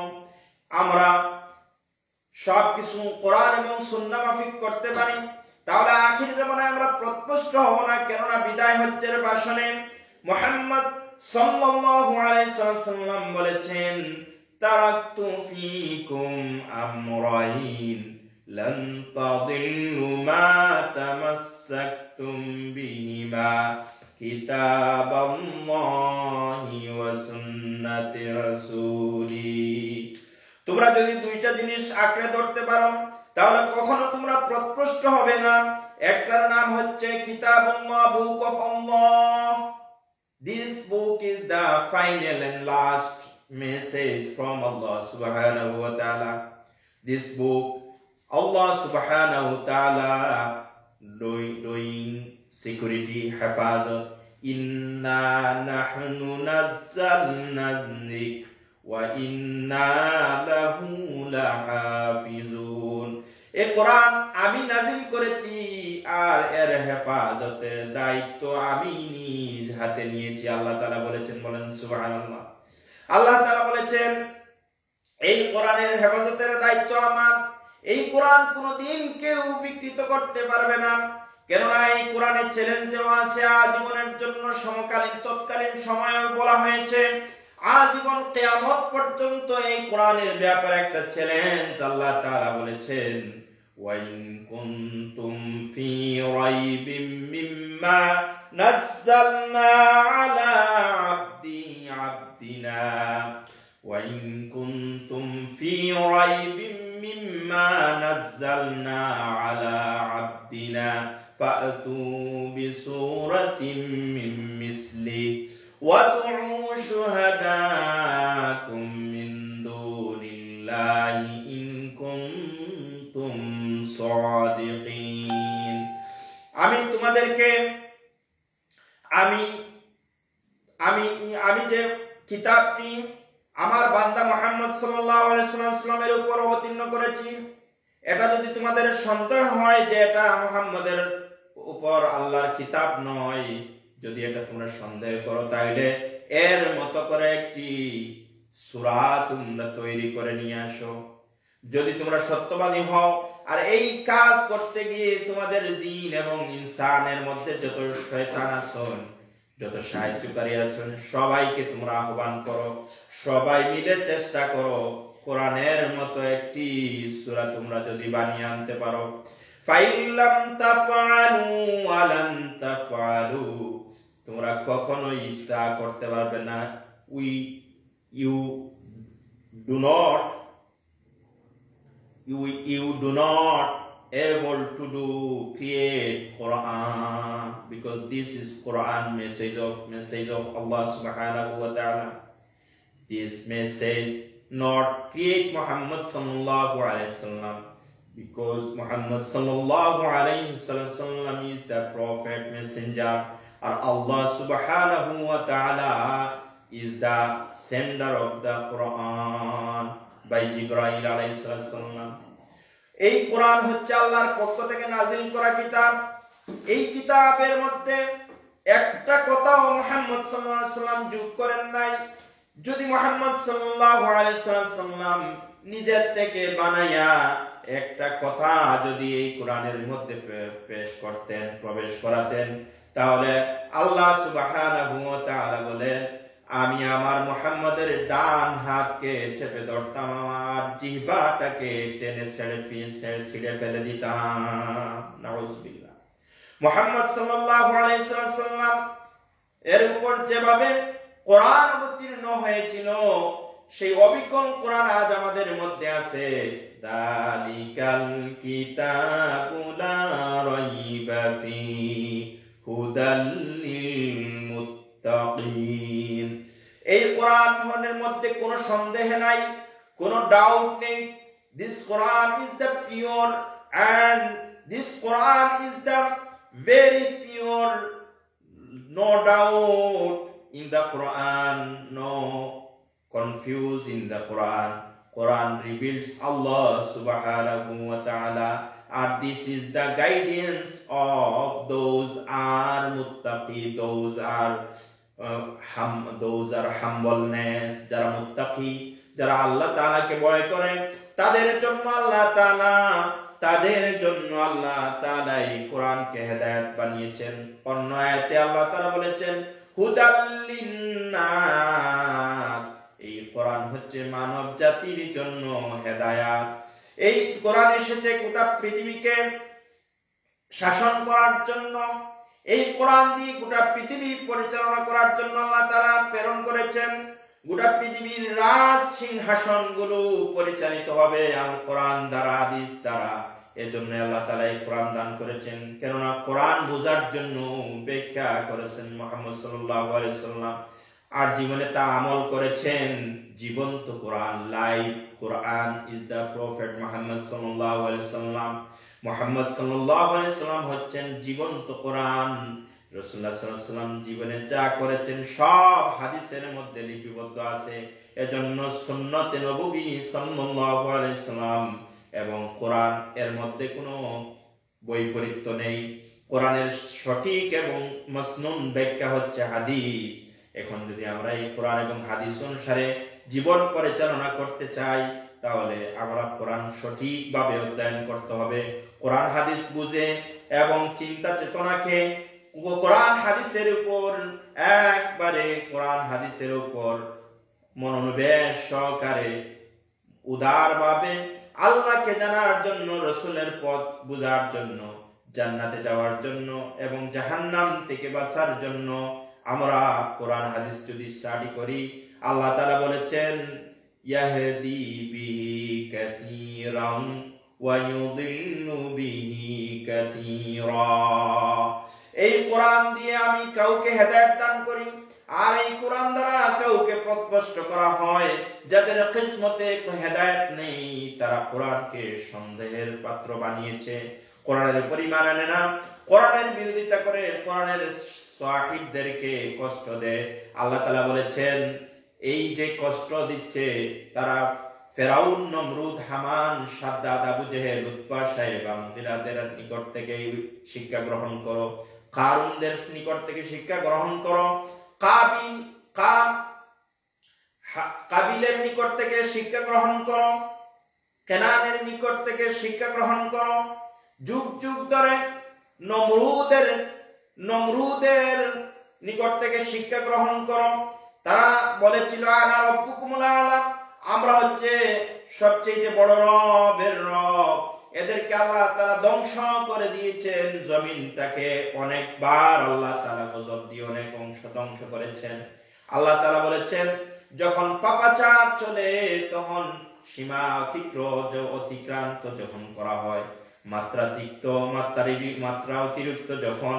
[SPEAKER 1] আমরা সব কিছু কোরআন এবং সুন্নাহ মাফিক করতে পারি, তাহলে আখির জামানায় আমরা প্রত্যুষ্ট হব না। কেননা বিদায় হজ্জের ভাষণে মুহাম্মদ সাল্লাল্লাহু আলাইহি ওয়াসাল্লাম বলেছেন, তারাকতু ফীকুম আমরাইন লান তাদিল্লু মা তামাসসাকতুম বিহিমা কিতাবাল্লাহি ওয়া সুন্নাতি রাসূলি। তোমরা যদি দুইটা জিনিস আঁকড়ে ধরতে পারো, তাহলে কখনো তোমরা প্রত্যুষ্ট হবে না। একটার নাম হচ্ছে কিতাবুল্লাহ, book of Allah. This book is the final and last message from Allah subhanahu wa ta'ala. This book, Allah subhanahu wa ta'ala doing security, hafazat. Inna nahnu nazzalna dhikr ওয়া ইন্না লাহু লাহাফিজুন। এই কোরআন আমি নাযিল করেছি আর এর হেফাজতের দায়িত্ব আমি নিজ হাতে নিয়েছি। আল্লাহ তাআলা বলেছেন, বলেন সুবহানাল্লাহ। আল্লাহ তাআলা বলেছেন এই কোরআনের হেফাজতের দায়িত্ব আমার। এই কোরআন কোনদিন কেউ বিকৃত করতে পারবে না, কেননা এই কোরআনে চ্যালেঞ্জ দেওয়া আছে আজীবনের জন্য, সমকালীন তৎকালীন সময়ে বলা হয়েছে আজীবন কিয়ামত পর্যন্ত এই কোরআনের ব্যাপারে একটা চ্যালেঞ্জ। আল্লাহ তাআলা বলেছেন ওয়া ইন কুনতুম ফি রাইবিম মিম্মা নাযালনা আলা আবদিনা ওয়া ইন কুনতুম ফি রাইবিম মিম্মা নাযালনা আলা আবদিনা ফাতু বিসূরাতিন মিন মিসলি ওয়াদউ শুহাদাকুম মিন দুনিল্লাহি ইন কুনতুম সাদিকিন। আমি তোমাদেরকে আমি যে কিতাবটি আমার বান্দা মুহাম্মদ সাল্লাল্লাহু আলাইহি ওয়াসাল্লামের উপর অবতীর্ণ করেছি, এটা যদি তোমাদের সন্দেহ হয় যে এটা মুহাম্মদের উপর আল্লাহর কিতাব নয়, যদি এটা তোমরা সন্দেহ করো, তাহলে এর মতো করে একটি সূরা তোমরা তৈরি করে নিয়ে আসো। যদি তোমরা সত্যবাদী হও আর এই কাজ করতে গিয়ে তোমাদের জিন এবং ইনসানের মধ্যে যত শয়তান আছেন, যত সাহায্যকারী আছেন, সবাইকে তোমরা আহ্বান করো, সবাই মিলে চেষ্টা করো কোরআনের মতো একটি সূরা তোমরা যদি বানিয়ে আনতে পারো। ফাইল্লাম তাফআলু ওয়ালান তাফআলু, তোমরা কখনোই তা করতে পারবে না। You do not able to create Quran, because this is Quran message of Allah subhanahu wa ta'ala. This message not create Muhammad sallallahu alaihi wasallam, because Muhammad sallallahu alaihi wasallam is the prophet messenger, and Allah subhanahu wa ta'ala is the sender of the Quran by Jibril alayhi salam. এই কোরআন হচ্ছে আল্লাহর পক্ষ থেকে নাযিল করা কিতাব। এই কিতাবের মধ্যে একটা কথাও মুহাম্মদ সাল্লাল্লাহু আলাইহি ওয়াসাল্লাম যোগ করেন নাই। যদি মুহাম্মদ সাল্লাল্লাহু আলাইহি ওয়াসাল্লাম নিজের থেকে বানায়া একটা কথা যদি এই কোরআনের মধ্যে পেশ করতেন, প্রবেশ করাতেন, তাহলে আল্লাহ সুবহানাহু ওয়া তাআলা বলেন আমি আমার মুহাম্মাদের ডান হাতকে চেপে ধরতাম, আমার জিহ্বাটাকে টেনে ছিঁড়ে ফেলে দিতাম। নাউযুবিল্লাহ। মুহাম্মদ সাল্লাল্লাহু আলাইহি ওয়াসাল্লাম এর উপর যেভাবে কোরআন অবতীর্ণ হয়েছিল, সেই অবিকল কোরআন আজ আমাদের মধ্যে আছে। যালিকাল কিতাবু লা রাইবা ফীহি হুদাল লিল মুত্তাকিন। এই কোরআনের মধ্যে কোনো সন্দেহ নাই, কোনো ডাউট নেই। This Quran is the pure, and this Quran is the very pure. No doubt in the Quran, no confuse in the Quran. Quran reveals Allah subhanahu wa ta'ala, and this is the guidance of those are muttaqi, those are humbleness, যারা মুত্তাকি, যারা আল্লাহ তাআলাকে ভয় করে, তাদের জন্য আল্লাহ তাআলা এই কোরআনকে হেদায়েত বানিয়েছেন। অন্য আয়াতে আল্লাহ তাআলা বলেছেন হুদাল লিন্নাস, এই কোরআন হচ্ছে মানব জাতির জন্য হেদায়েত। এই কোরআন এসেছে গোটা পৃথিবীকে শাসন করার জন্য। এই কোরআন দিয়ে গোটা পৃথিবী পরিচালনা করার জন্য আল্লাহ তাআলা প্রেরণ করেছেন। গোটা পৃথিবীর রাজ সিংহাসনগুলো পরিচালিত হবে আল কোরআন দ্বারা, হাদিস দ্বারা। এজন্য আল্লাহ তাআলা এই কোরআন দান করেছেন, কেননা কোরআন বোঝার জন্য ব্যাখ্যা করেছেন মুহাম্মদ সাল্লাল্লাহু আলাইহি ওয়াসাল্লাম, আর জীবনে তা আমল করেছেন। জীবন্ত কোরআন, live Quran is the prophet Muhammad সাল্লাল্লাহু আলাইহি ওয়াসাল্লাম। মুহাম্মদ সাল্লাল্লাহু আলাইহি ওয়াসাল্লাম হচ্ছেন জীবন্ত কোরআন, রাসূলুল্লাহ সাল্লাল্লাহু আলাইহি ওয়াসাল্লাম জীবনে যা করেছেন সব হাদিসের মধ্যে লিপিবদ্ধ আছে। এজন্য সুন্নতে নববী সাল্লাল্লাহু আলাইহি সাল্লাম এবং কোরআন এর মধ্যে কোনো বৈপরীত্য নেই। কোরআনের সঠিক এবং মাসনুন ব্যাখ্যা হচ্ছে হাদিস। এখন যদি আমরা এই কোরআন এবং হাদিস অনুসারে জীবন পরিচালনা করতে চাই, তাহলে আমরা কোরআন সঠিকভাবে অধ্যয়ন করতে হবে। কোরআন হাদিস বুঝে এবং চিন্তা চেতনাকে কোরআন হাদিসের উপর একবারে কোরআন হাদিসের উপর মনোনিবেশ সহকারে উদারভাবে আল্লাহকে জানার জন্য, রসুলের পথ বুঝার জন্য, জান্নাতে যাওয়ার জন্য এবং জাহান্নাম থেকে বাঁচার জন্য আমরা কোরআন হাদিস যদি স্টাডি করি, আল্লাহ তাআলা বলেছেন ইয়াহদি বিহি কাসীরান ওয়া ইউদিল্লু বিহি কাসীরা। এই কোরআন দিয়ে আমি কাউকে হেদায়েত দান করি, আর এই কোরআন দ্বারা কাউকে পথভ্রষ্ট করা হয়। যাদের কিসমতে হেদায়েত নেই, তারা কোরআনকে সন্দেহের পাত্র বানিয়েছে, কোরআনের পরিমাণ আনে না, কোরআনের বিরোধিতা করে, কোরআনের সাহিবদেরকে কষ্ট দেয়। আল্লাহ তাআলা বলেছেন এই যে কষ্ট দিচ্ছে তারা ফেরাউন, নমরুদ, হামান, সাদ্দাদ, আবু জেহেল, উতবা, সাইবা, মুগিরাদের নিকট থেকে শিক্ষা গ্রহণ করো, কারুনদের নিকট থেকে শিক্ষা গ্রহণ করো, কাবিলের নিকট থেকে শিক্ষা গ্রহণ করো, কেনানের নিকট থেকে শিক্ষা গ্রহণ করো। যুগ যুগ ধরে নমরুদের নিকট থেকে শিক্ষা গ্রহণ করো। তারা বলেছিল আনা রাব্বুকুমুল আ'লা, আমরা হচ্ছে সবচেয়ে বড় রবের রব। এদেরকে আল্লাহ তাআলা ধ্বংস করে দিয়েছেন, জমিনটাকে অনেকবার আল্লাহ তাআলা গজব দিয়ে অনেক অংশ ধ্বংস করেছেন। আল্লাহ তাআলা বলেছেন যখন পাপাচার চলে, তখন সীমা অতিক্রান্ত যখন করা হয়, মাত্রা অতিরিক্ত যখন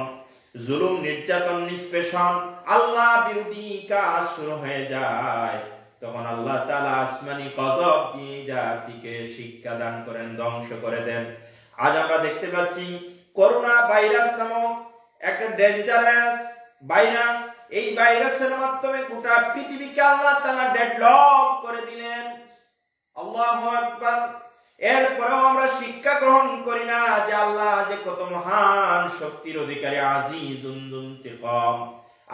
[SPEAKER 1] জুলুম, নির্যাতন, নিষ্পেষণ, আল্লাহ বিরোধী কাজ শুরু হয়ে যায়, তখন আল্লাহ তাআলা আসমানি গজব দিয়ে জাতিকে শিক্ষা দান করেন, ধ্বংস করে দেন। আজ আমরা দেখতে পাচ্ছি করোনা ভাইরাস নামক একটা ডেঞ্জারাস ভাইরাস, এই ভাইরাসের মাধ্যমে গোটা পৃথিবীকে আল্লাহ তাআলা ডেডলক করে দিলেন। আল্লাহু আকবার। এরপরেও আমরা শিক্ষা গ্রহণ করি না যে আল্লাহ যে কত মহান শক্তির অধিকারী, আজিজুন যুনতিকাম।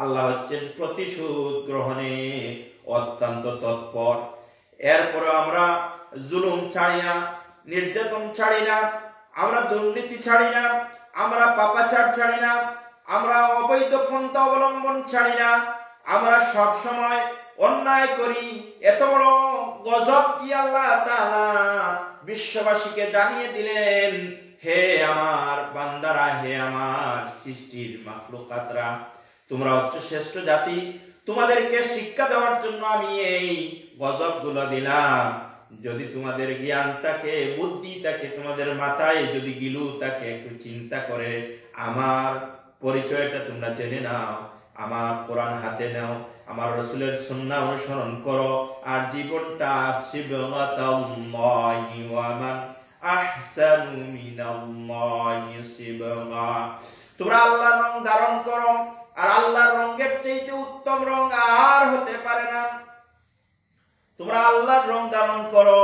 [SPEAKER 1] আল্লাহ হচ্ছেন প্রতিশোধ গ্রহণে অত্যন্ত তৎপর। এরপরে আমরা জুলুম ছাড়ি না, নির্যাতন ছাড়ি না, আমরা দুর্নীতি ছাড়ি না, আমরা পাপাচার ছাড়ি না, আমরা অবৈধ পন্থা অবলম্বন ছাড়ি না, আমরা সব সময় অন্যায় করি। এত বড় গজব দিয়ে আল্লাহ তাআলা বিশ্ববাসীকে জানিয়ে দিলেন, হে আমার বান্দারা, হে আমার সৃষ্টির মাখলুকাতরা, তোমরা হচ্ছে শ্রেষ্ঠ জাতি, তোমাদেরকে শিক্ষা দেওয়ার জন্য আমি এই গজবগুলো দিলাম। যদি তোমাদের জ্ঞান থাকে, বুদ্ধি থাকে, তোমাদের মাথায় যদি গিলু থাকে, একটু চিন্তা করে আমার পরিচয়টা তোমরা জেনে নাও, আমার কোরআন হাতে নাও, আমার রাসূলের সুন্নাহ অনুসরণ করো, আর জীবনটা সিবগাতাল্লাহি ওয়া মান আহসানু মিনাল্লাহি সিবগা। তোমরা আল্লাহর রং ধারণ করো, আর আল্লাহর রঙের চাইতে উত্তম রং আর হতে পারে না। তোমরা আল্লাহর রং ধারণ করো,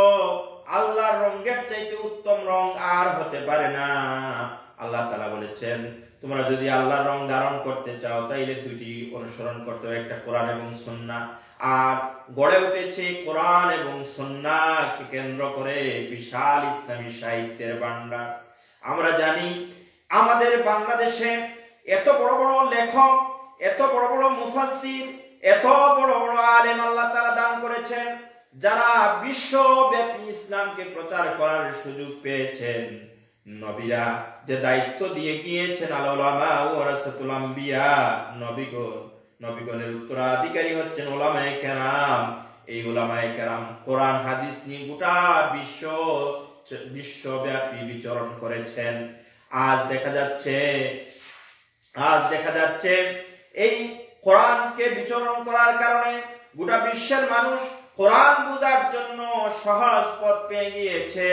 [SPEAKER 1] আল্লাহর রঙের চাইতে উত্তম রং আর হতে পারে না। আল্লাহ তাআলা বলেছেন তোমরা যদি আল্লাহর রং ধারণ করতে চাও, তাইলে দুইটি অনুসরণ করতে হবে, একটা কোরআন এবং সুন্নাহ। আর গড়ে উঠেছে কোরআন এবং সুন্নাহকে কেন্দ্র করে বিশাল ইসলামী সাহিত্যের ভান্ডার। আমরা জানি আমাদের বাংলাদেশে এত বড় বড় লেখক, এত বড় বড় মুফাসসির, এত বড় বড় আলেম আল্লাহ তাআলা দান করেছেন, যারা বিশ্বব্যাপী ইসলামকে প্রচার করার সুযোগ পেয়েছেন। নবীরা যে দায়িত্ব দিয়ে গিয়েছেন, আল উলামা ওয়ারাসাতুল আম্বিয়া, নবীগণের উত্তরাধিকারী হচ্ছেন উলামায়ে কেরাম। এই উলামায়ে কেরাম কোরআন হাদিস নিয়ে গোটা বিশ্বব্যাপী বিচরণ করেছেন। আজ দেখা যাচ্ছে এই কোরআনকে বিচরণ করার কারণে গোটা বিশ্বের মানুষ কোরআন বোঝার জন্য সহজ পথ পেয়ে গিয়েছে।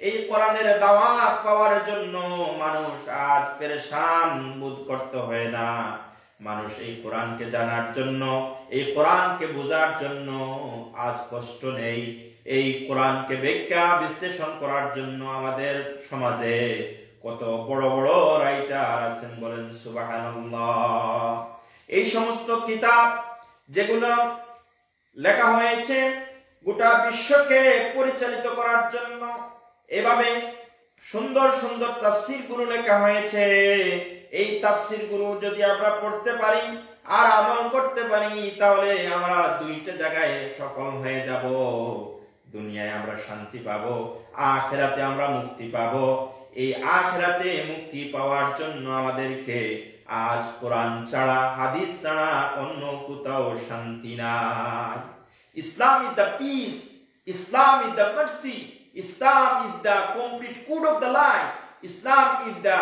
[SPEAKER 1] এই কোরআনের দাওয়াত পাওয়ার জন্য মানুষ আজ পেরেশান বোধ করতে হয় না। মানুষ এই কোরআনকে জানার জন্য, এই কোরআনকে বোঝার জন্য আজ কষ্ট নেই। এই কোরআনকে ব্যাখ্যা বিশ্লেষণ করার জন্য আমাদের সমাজে কত বড় বড় রাইটার আছেন, বলেন সুবহানাল্লাহ। এই সমস্ত কিতাব যেগুলো লেখা হয়েছে গোটা বিশ্বকে পরিচালিত করার জন্য, এভাবে সুন্দর সুন্দর তাফসীর গুলো লেখা হয়েছে। এই তাফসীর গুলো যদি আমরা পড়তে পারি আর আমল করতে পারি, তাহলে আমরা দুইটা জায়গায় সফল হয়ে যাব। দুনিয়ায় আমরা শান্তি পাবো, আখিরাতে আমরা মুক্তি পাবো। এই আখিরাতে মুক্তি পাওয়ার জন্য আমাদেরকে আজ কোরআন ছাড়া, হাদিস ছাড়া অন্য কোথাও শান্তি নাই। Islam is the peace, Islam is the mercy, Islam is the complete code of the life, Islam is the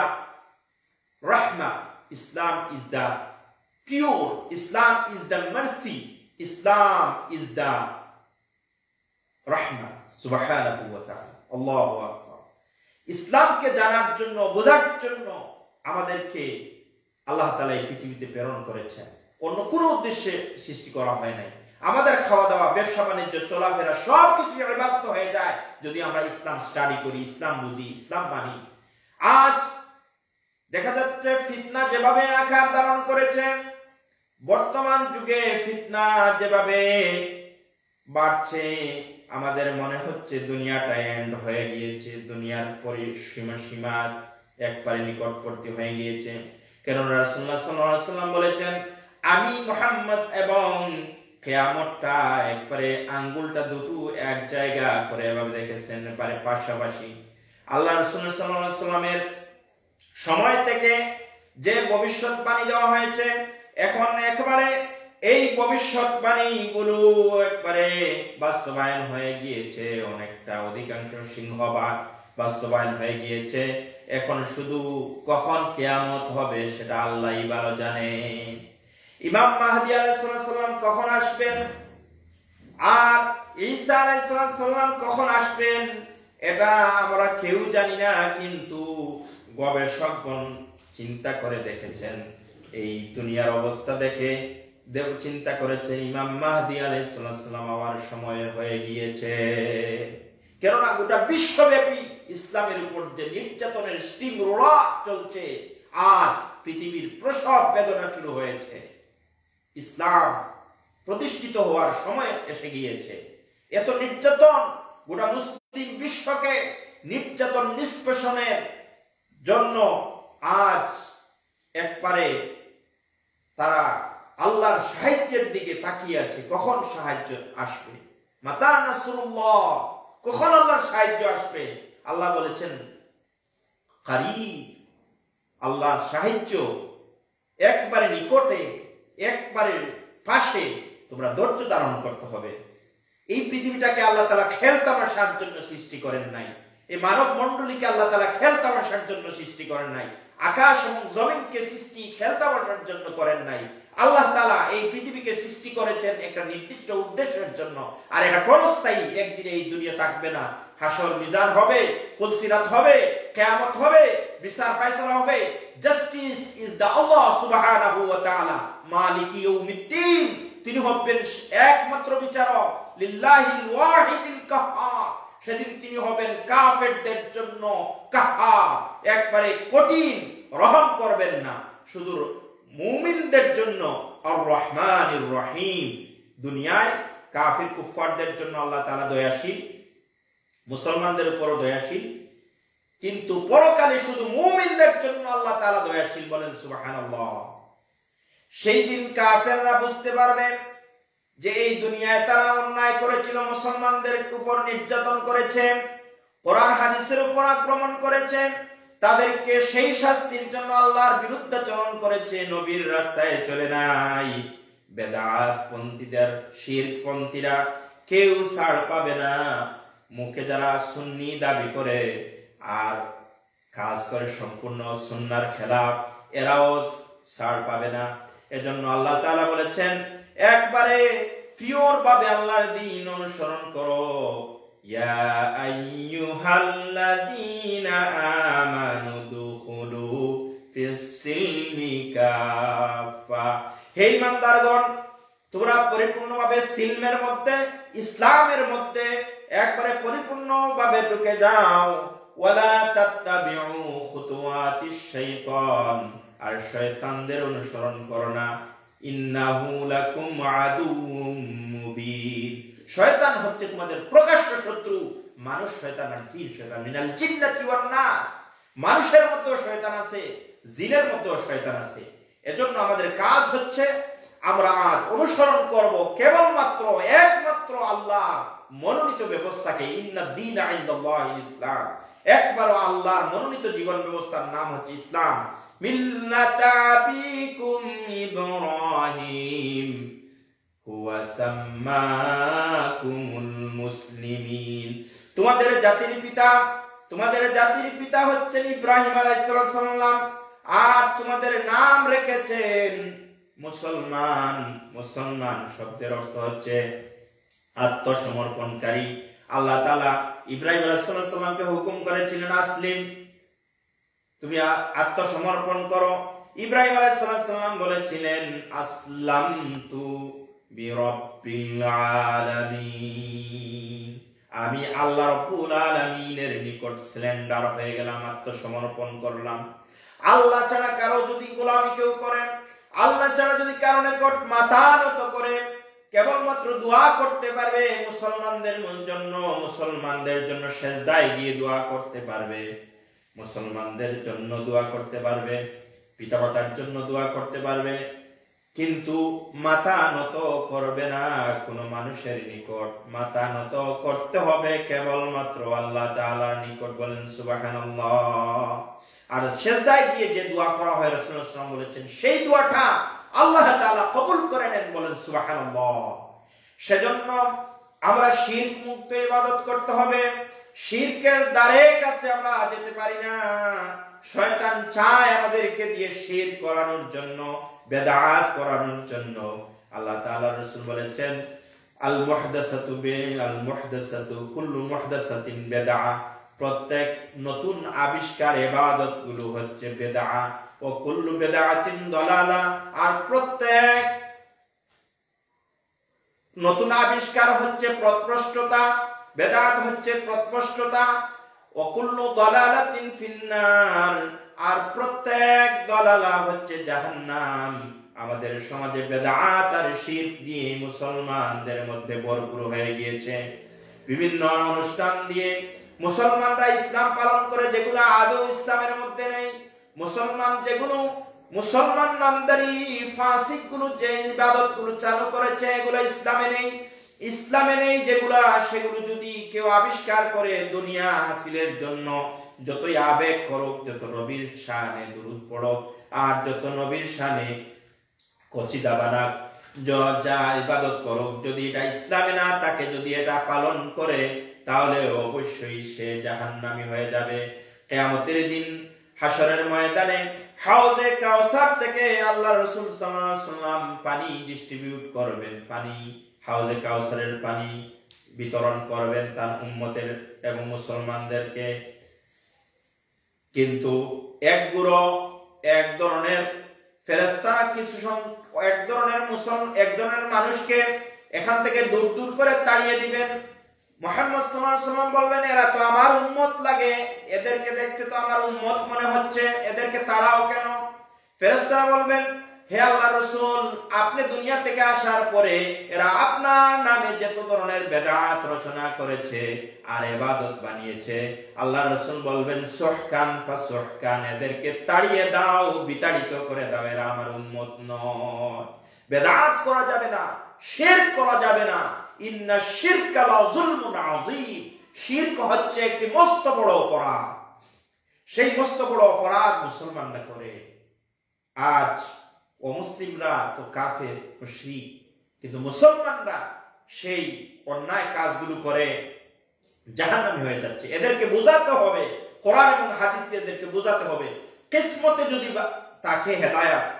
[SPEAKER 1] রাহমা, Islam is the pure, Islam is the mercy, Islam is the রাহমা। সুবহানাহু ওয়া তাআলা, আল্লাহু আকবার। ইসলামকে জানার জন্য, বোঝার জন্য আমাদেরকে আল্লাহ তাআলা এই পৃথিবীতে প্রেরণ করেছেন। অন্য কোনো উদ্দেশ্যে সৃষ্টি করা হয় নাই। আমাদের খাওয়া দাওয়া, ব্যবসা বাণিজ্য, চলাফেরা সবকিছু ইবাদত হয়ে যায় যদি আমরা ইসলাম স্টাডি করি, ইসলাম বুঝি, ইসলাম মানি। আজ দেখা যাচ্ছে ফিতনা যেভাবে আকার ধারণ করেছে, বর্তমান যুগে ফিতনা যেভাবে বাড়ছে, আমাদের মনে হচ্ছে দুনিয়াটা এন্ড হয়ে গিয়েছে, দুনিয়ার সীমা একবারে নিকটবর্তী হয়ে গিয়েছে। কারণ রাসূলুল্লাহ সাল্লাল্লাহু আলাইহি ওয়াসাল্লাম বলেছেন, আমি মুহাম্মদ এবং কিয়ামতটা একবারে আঙ্গুলটা দুটো এক জায়গা করে এভাবে দেখেছেন, পারে পাশাপাশি। আল্লাহ রাসূল সাল্লাল্লাহু আলাইহি ওয়াসাল্লামের সময় থেকে যে ভবিষ্যৎবাণী দেওয়া হয়েছে, এখন একবারে এই ভবিষ্যৎবাণীগুলো একবারে বাস্তবায়ন হয়ে গিয়েছে। অনেকটা অধিকাংশ সিংহভাগ বাস্তবায়ন হয়ে গিয়েছে। এখন শুধু কখন কিয়ামত হবে সেটা আল্লাহই ভালো জানে। ইমাম মাহদী আলাইহিস সালাম কখন আসবেন আর ঈসা আলাইহিস সালাম কখন আসবেন এটা আমরা কেউ জানি না, কিন্তু গবেষকগণ চিন্তা করে দেখেছেন। এই দুনিয়ার অবস্থা দেখে চিন্তা করেছেন ইমাম মাহদী আলাইহিস সালাম আবার সময় হয়ে গিয়েছে। কেননা গোটা বিশ্বব্যাপী ইসলামের উপর যে নির্যাতনের স্টিং রোলার চলছে, আজ পৃথিবীর প্রসব বেদনা শুরু হয়েছে। ইসলাম প্রতিষ্ঠিত হওয়ার সময় এসে গিয়েছে। এত নির্যাতন গোটা মুসলিম বিশ্বকে নির্যাতন নিষ্পেষণের জন্য আজ একবারে তারা আল্লাহর সাহায্যের দিকে তাকিয়ে আছে। কখন সাহায্য আসবে? মাতা নাসরুল্লাহ, কখন আল্লাহর সাহায্য আসবে? আল্লাহ বলেছেন কারীব, আল্লাহর সাহায্য একবারে নিকটে, একবারে পাশে। তোমরা ধৈর্য ধারণ করতে হবে। এই পৃথিবীটাকে আল্লাহ তাআলা খেলতামাশার জন্য সৃষ্টি করেন নাই। এই মানব মণ্ডলীকে আল্লাহ তাআলা খেলতামাশার জন্য সৃষ্টি করেন নাই। আকাশ এবং জমিনকে সৃষ্টি খেলতামাশার জন্য করেন নাই। আল্লাহ তাআলা এই পৃথিবীকে সৃষ্টি করেছেন একটা নির্দিষ্ট উদ্দেশ্যের জন্য। আর এটা ক্ষণস্থায়ী, একদিন এই দুনিয়া থাকবে না। হাসর মিজান হবে, ফুলসিরাত হবে, কিয়ামত হবে, বিচার ফায়সালা হবে। জাস্টিস ইজ দা আল্লাহ সুবহানাহু ওয়া তাআলা মালিক ইয়াউমিদ্দিন। তিনি হবেন একমাত্র বিচারক, লিল্লাহিল ওয়াহিদিল কাহ্হার। সেদিন তিনি হবেন কাফেরদের জন্য কাহ্হার, একবারে কঠিন, রহম করবেন না, শুধু মুমিনদের জন্য আর রহমানির রহিম। দুনিয়ায় কাফির কুফফারদের জন্য আল্লাহ তাআলা দয়াশীল, মুসলমানদের উপরও দয়াশীল, কিন্তু পরকালে শুধু মুমিনদের জন্য আল্লাহ তাআলা দয়াশীল। বলেন সুবহানাল্লাহ। সেই দিন কাফেররা বুঝতে পারবে যে এই দুনিয়ায় তারা অন্যায় করেছিল, মুসলমানদের উপর নির্যাতন করেছে, কোরআন হাদিসের উপর আক্রমণ করেছে, তাদেরকে সেই শাস্তির জন্য আল্লাহর বিরুদ্ধাচরণ করেছে, নবীর রাস্তায় চলে নাই। বেদাত পন্থীদের, শিরক পন্থীরা কেউ ছাড় পাবে না। মুখে যারা সুন্নি দাবি করে আর কাজ করে সম্পূর্ণ সুন্নাহর খেলাফ, এরাও ছাড় পাবে না। এজন্য আল্লাহ তাআলা বলেছেন একবারে পিওর ভাবে আল্লাহর দ্বীন অনুসরণ করো। ইয়া আইয়ুহাল্লাযীনা আমানু দুখুলু ফিস-সিলমি কাফা, হে ঈমানদারগণ তোমরা পরিপূর্ণভাবে সিলমের মধ্যে, ইসলামের মধ্যে একবারে পরিপূর্ণভাবে ঢুকে যাও। ওয়ালা তাত্তাবিউ খুতুওয়াতিশ শাইতান, আর শয়তানদের অনুসরণ করো না। ইন্নাহু লাকুম আদুউম মুবিন, শয়তান হচ্ছে তোমাদের প্রকাশ্য শত্রু। মানুষ শয়তান আর জিন শয়তান, মিনাল জিন্নাতি ওয়ান নাস, মানুষের মধ্যেও শয়তান আছে, জিনের মধ্যেও শয়তান আছে। এজন্য আমাদের কাজ হচ্ছে আমরা আজ অনুসরণ করব কেবলমাত্র একমাত্র আল্লাহ মনোনীত ব্যবস্থাকে। ইন্নাদ দীনা ইনদাল্লাহিল ইসলাম, একবার আল্লাহর মনোনীত জীবন ব্যবস্থার নাম হচ্ছে ইসলাম। মিল্লাতা আবিকুম ইব্রাহিম হুয়া সাম্মাকুমুল মুসলিমিন, তোমাদের জাতির পিতা হচ্ছেন ইব্রাহিম আলাইহিস সালাম, আর তোমাদের নাম রেখেছেন মুসলমান। মুসলমান শব্দের অর্থ হচ্ছে আত্মসমর্পণকারী। আল্লাহ তাআলা ইব্রাহিম আলাইহিস সালামকে হুকুম করেছিলেন আসলিম, তুমি আত্মসমর্পণ করো। ইব্রাহিম আলাইহিস সালাম বলেছিলেন আসলামতু বিরাব্বিল আলামিন, আমি আল্লাহ রাব্বুল আলামিনের নিকট সারেন্ডার হয়ে গেলাম, আত্মসমর্পণ করলাম। আল্লাহ ছাড়া কারো যদি গোলামি কেউ করে, আল্লাহ ছাড়া যদি কারো নিকট মাথা নত করে, কেবলমাত্র দোয়া করতে পারবে মুসলমানদের জন্য, মুসলমানদের জন্য সেজদায় গিয়ে দোয়া করতে পারবে, মুসলমানদের জন্য দোয়া করতে পারবে, পিতামাতার জন্য দোয়া করতে পারবে, কিন্তু মাথা নত করবে না কোন মানুষের নিকট। মাথা নত করতে হবে কেবলমাত্র আল্লাহ তাআলার নিকট। বলেন সুবহানাল্লাহ। আর সেজদায় গিয়ে যে দোয়া করা হয় রাসূলুল্লাহ সাল্লাল্লাহু আলাইহি ওয়াসাল্লাম বলেছেন, সেই দোয়াটা আল্লাহ তাআলা কবুল করে নেন। বলেন সুবহানাল্লাহ। সেজন্য আমরা শিরক মুক্ত ইবাদত করতে হবে। শিরকের দ্বারে কাছে আমরা যেতে পারি না। শয়তান চায় আমাদেরকে দিয়ে শিরক করানোর জন্য, বেদাত করানোর জন্য। আল্লাহ তাআলার রাসূল বলেছেন আল মুহদাসাতু কুল্লু মুহদাসাতিন বিদআ, প্রত্যেক নতুন আবিষ্কার ইবাদত গুলো হচ্ছে বিদআ, ও কুল্লু বিদআতিন দালালা, আর প্রত্যেক নতুন আবিষ্কার হচ্ছে পথভ্রষ্টতা, বিদআত হচ্ছে পথভ্রষ্টতা। ও কুল্লু দালালাতিন ফিন্নার, আর প্রত্যেক দালালা হচ্ছে জাহান্নাম। আমাদের সমাজে বিদআত আর শিরক দিয়ে মুসলমানদের মধ্যে ভরপুর হয়ে গিয়েছে। বিভিন্ন অনুষ্ঠান দিয়ে মুসলমানরা ইসলাম পালন করে যেগুলো আদৌ ইসলামের মধ্যে নেই। মুসলমান নামদারি ফাসিক গুলো যে ইবাদত গুলো চালু করেছে এগুলো ইসলামে নেই যেগুলা, সেগুলো যদি কেউ আবিষ্কার করে দুনিয়া হাসিলের জন্য, যতই আবেগ করুক, যত নবীর শানে দুরূদ পড়ুক, আর যত নবীর শানে কসিদা বানাক, যা ইবাদত করুক, যদি এটা ইসলামে না থাকে, যদি এটা পালন করে, তাহলে অবশ্যই সে জাহান্নামী হয়ে যাবে। কিয়ামতের দিন হাশরের ময়দানে হাউজে কাউসার থেকে আল্লাহ রাসূল সাল্লাল্লাহু আলাইহি ওয়াসাল্লাম পানি ডিস্ট্রিবিউট করবেন, হাউজে কাউসারের পানি বিতরণ করবেন তার উম্মতের এবং মুসলমানদেরকে। কিন্তু এক ধরনের ফেরেশতা একজনের মানুষকে এখান থেকে দূর করে তাড়িয়ে দিবেন। মুহাম্মদ সাল্লাল্লাহু আলাইহি ওয়াসাল্লাম বলবেন, এরা তো আমার উম্মত লাগে, এদেরকে দেখতে তো আমার উম্মত মনে হচ্ছে, এদেরকে তাড়াও কেন? ফেরেশতারা বলবেন, হে আল্লাহর রাসূল, আপনি দুনিয়া থেকে আসার পরে এরা আপনার নামে যত ধরনের বেদাত রচনা করেছে আর ইবাদত বানিয়েছে। আল্লাহর রাসূল বলবেন, সুহকান ফাসুহকান, এদেরকে তাড়িয়ে দাও, বিতাড়িত করে দাও, এরা আমার উম্মত নয়। বেদাত করা যাবে না, শিরক করা যাবে না। ইন্না শিরকা লাযুলমুন আযীম, শিরক হচ্ছে একটি মস্ত বড় অপরাধ। সেই মস্ত বড় অপরাধ মুসলমানরা করে। আজ অমুসলিমরা তো কাফের, মুশরিক, কিন্তু মুসলমানরা সেই অন্যায় কাজগুলো করে জাহান্নামী হয়ে যাচ্ছে। এদেরকে বোঝাতে হবে, কোরআন এবং হাদিস দিয়ে এদেরকে বোঝাতে হবে। কিসমতে যদি তাকে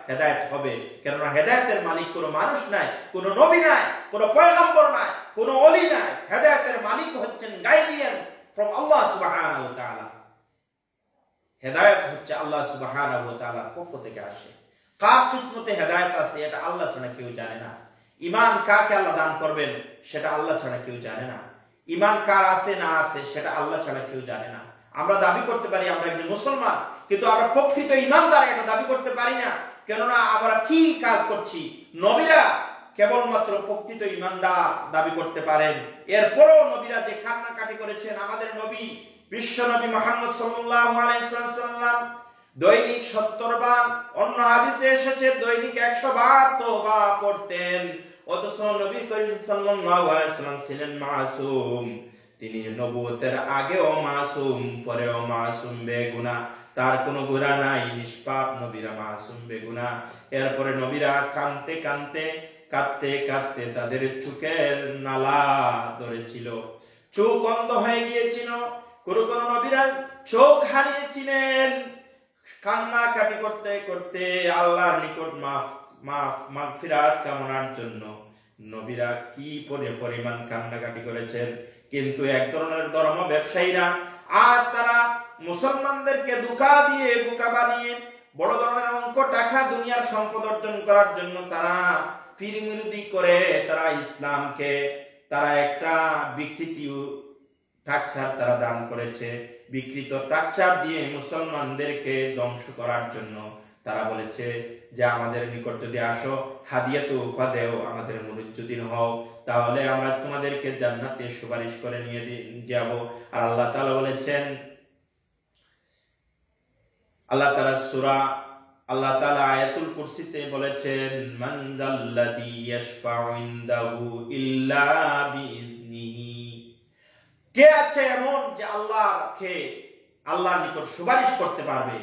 [SPEAKER 1] হেদায়েত হবে। কেননা হেদায়েতের মালিক কোনো মানুষ নাই, কোনো নবী নাই, কোনো পয়গম্বর নাই, কোনো ওলি নাই। হেদায়েতের মালিক হচ্ছেন গাইডিয়ান ফ্রম আল্লাহ সুবহানাহু ওয়া তাআলা। হেদায়েত হচ্ছে আল্লাহ সুবহানাহু ওয়া তাআলার পক্ষ থেকে আসে। কার কিসমতে হেদায়েত আছে এটা আল্লাহ ছাড়া কেউ জানে না। ঈমান কাকে আল্লাহ দান করবেন সেটা আল্লাহ ছাড়া কেউ জানে না। ঈমান কার আছে না আছে সেটা আল্লাহ ছাড়া কেউ জানে না। আমরা দাবি করতে পারি আমরা একজন মুসলমান, কিন্তু আমরা প্রকৃত ঈমানদার এটা দাবি করতে পারি না। কেননা আমরা কি কাজ করছি? নবীরা কেবলমাত্র প্রকৃত ঈমানদার দাবি করতে পারেন। এরপরও নবীরা যে কান্নাকাটি করেছেন, আমাদের নবী বিশ্ব নবী মুহাম্মদ সাল্লাল্লাহু আলাইহি ওয়াসাল্লাম দৈনিক 70 বার, অন্য হাদিসে এসেছে দৈনিক 100 বার তওবা করতেন। অথচ নবী করিম সাল্লাল্লাহু আলাইহি ওয়াসাল্লাম ছিলেন মাসুম। তিনি নবুয়তের আগেও মাসুম, পরেও মাসুম, বেগুনাহ, তার কোনো গুনাহ নাই, নিষ্পাপ। নবীরা মাসুম, বেগুনাহ। এরপরে নবীরা কাঁদতে কাঁদতে তাদের চোখের নালা ধরেছিল, চোখ অন্ধ হয়ে গিয়েছিল। কোন নবীরা চোখ হারিয়েছিলেন। কান্নাকাটি করতে করতে আল্লাহর নিকট মাগফিরাত কামনার জন্য নবীরা কি পরিমাণ কান্নাকাটি করেছেন। কিন্তু এক ধরনের ধর্ম ব্যবসায়ীরা আর তারা মুসলমানদেরকে ধোঁকা দিয়ে, বোকা বানিয়ে বড় ধরনের অঙ্ক টাকা দুনিয়ার সম্পদ অর্জন করার জন্য তারা পীরমুরিদি করে তারা ইসলামকে তারা একটা বিকৃতি স্ট্রাকচার তারা দান করেছে। বিকৃত স্ট্রাকচার দিয়ে মুসলমানদেরকে ধ্বংস করার জন্য তারা বলেছে যে আমাদের নিকট যদি আসো, হাদিয়া তোফা দেও, আমাদের মুরিদুদ্দিন হও, তাহলে আমরা তোমাদেরকে জান্নাতে সুপারিশ করে নিয়ে যাব। আর আল্লাহ তাআলা বলেছেন, আল্লাহ তাআলা আয়াতুল কুরসিতে বলেছেন, মান যাল্লাযী ইয়াশফাউ ইনদাহু ইল্লা বিইজনিহি। কে আছে এমন যে আল্লাহর নিকট সুপারিশ করতে পারবে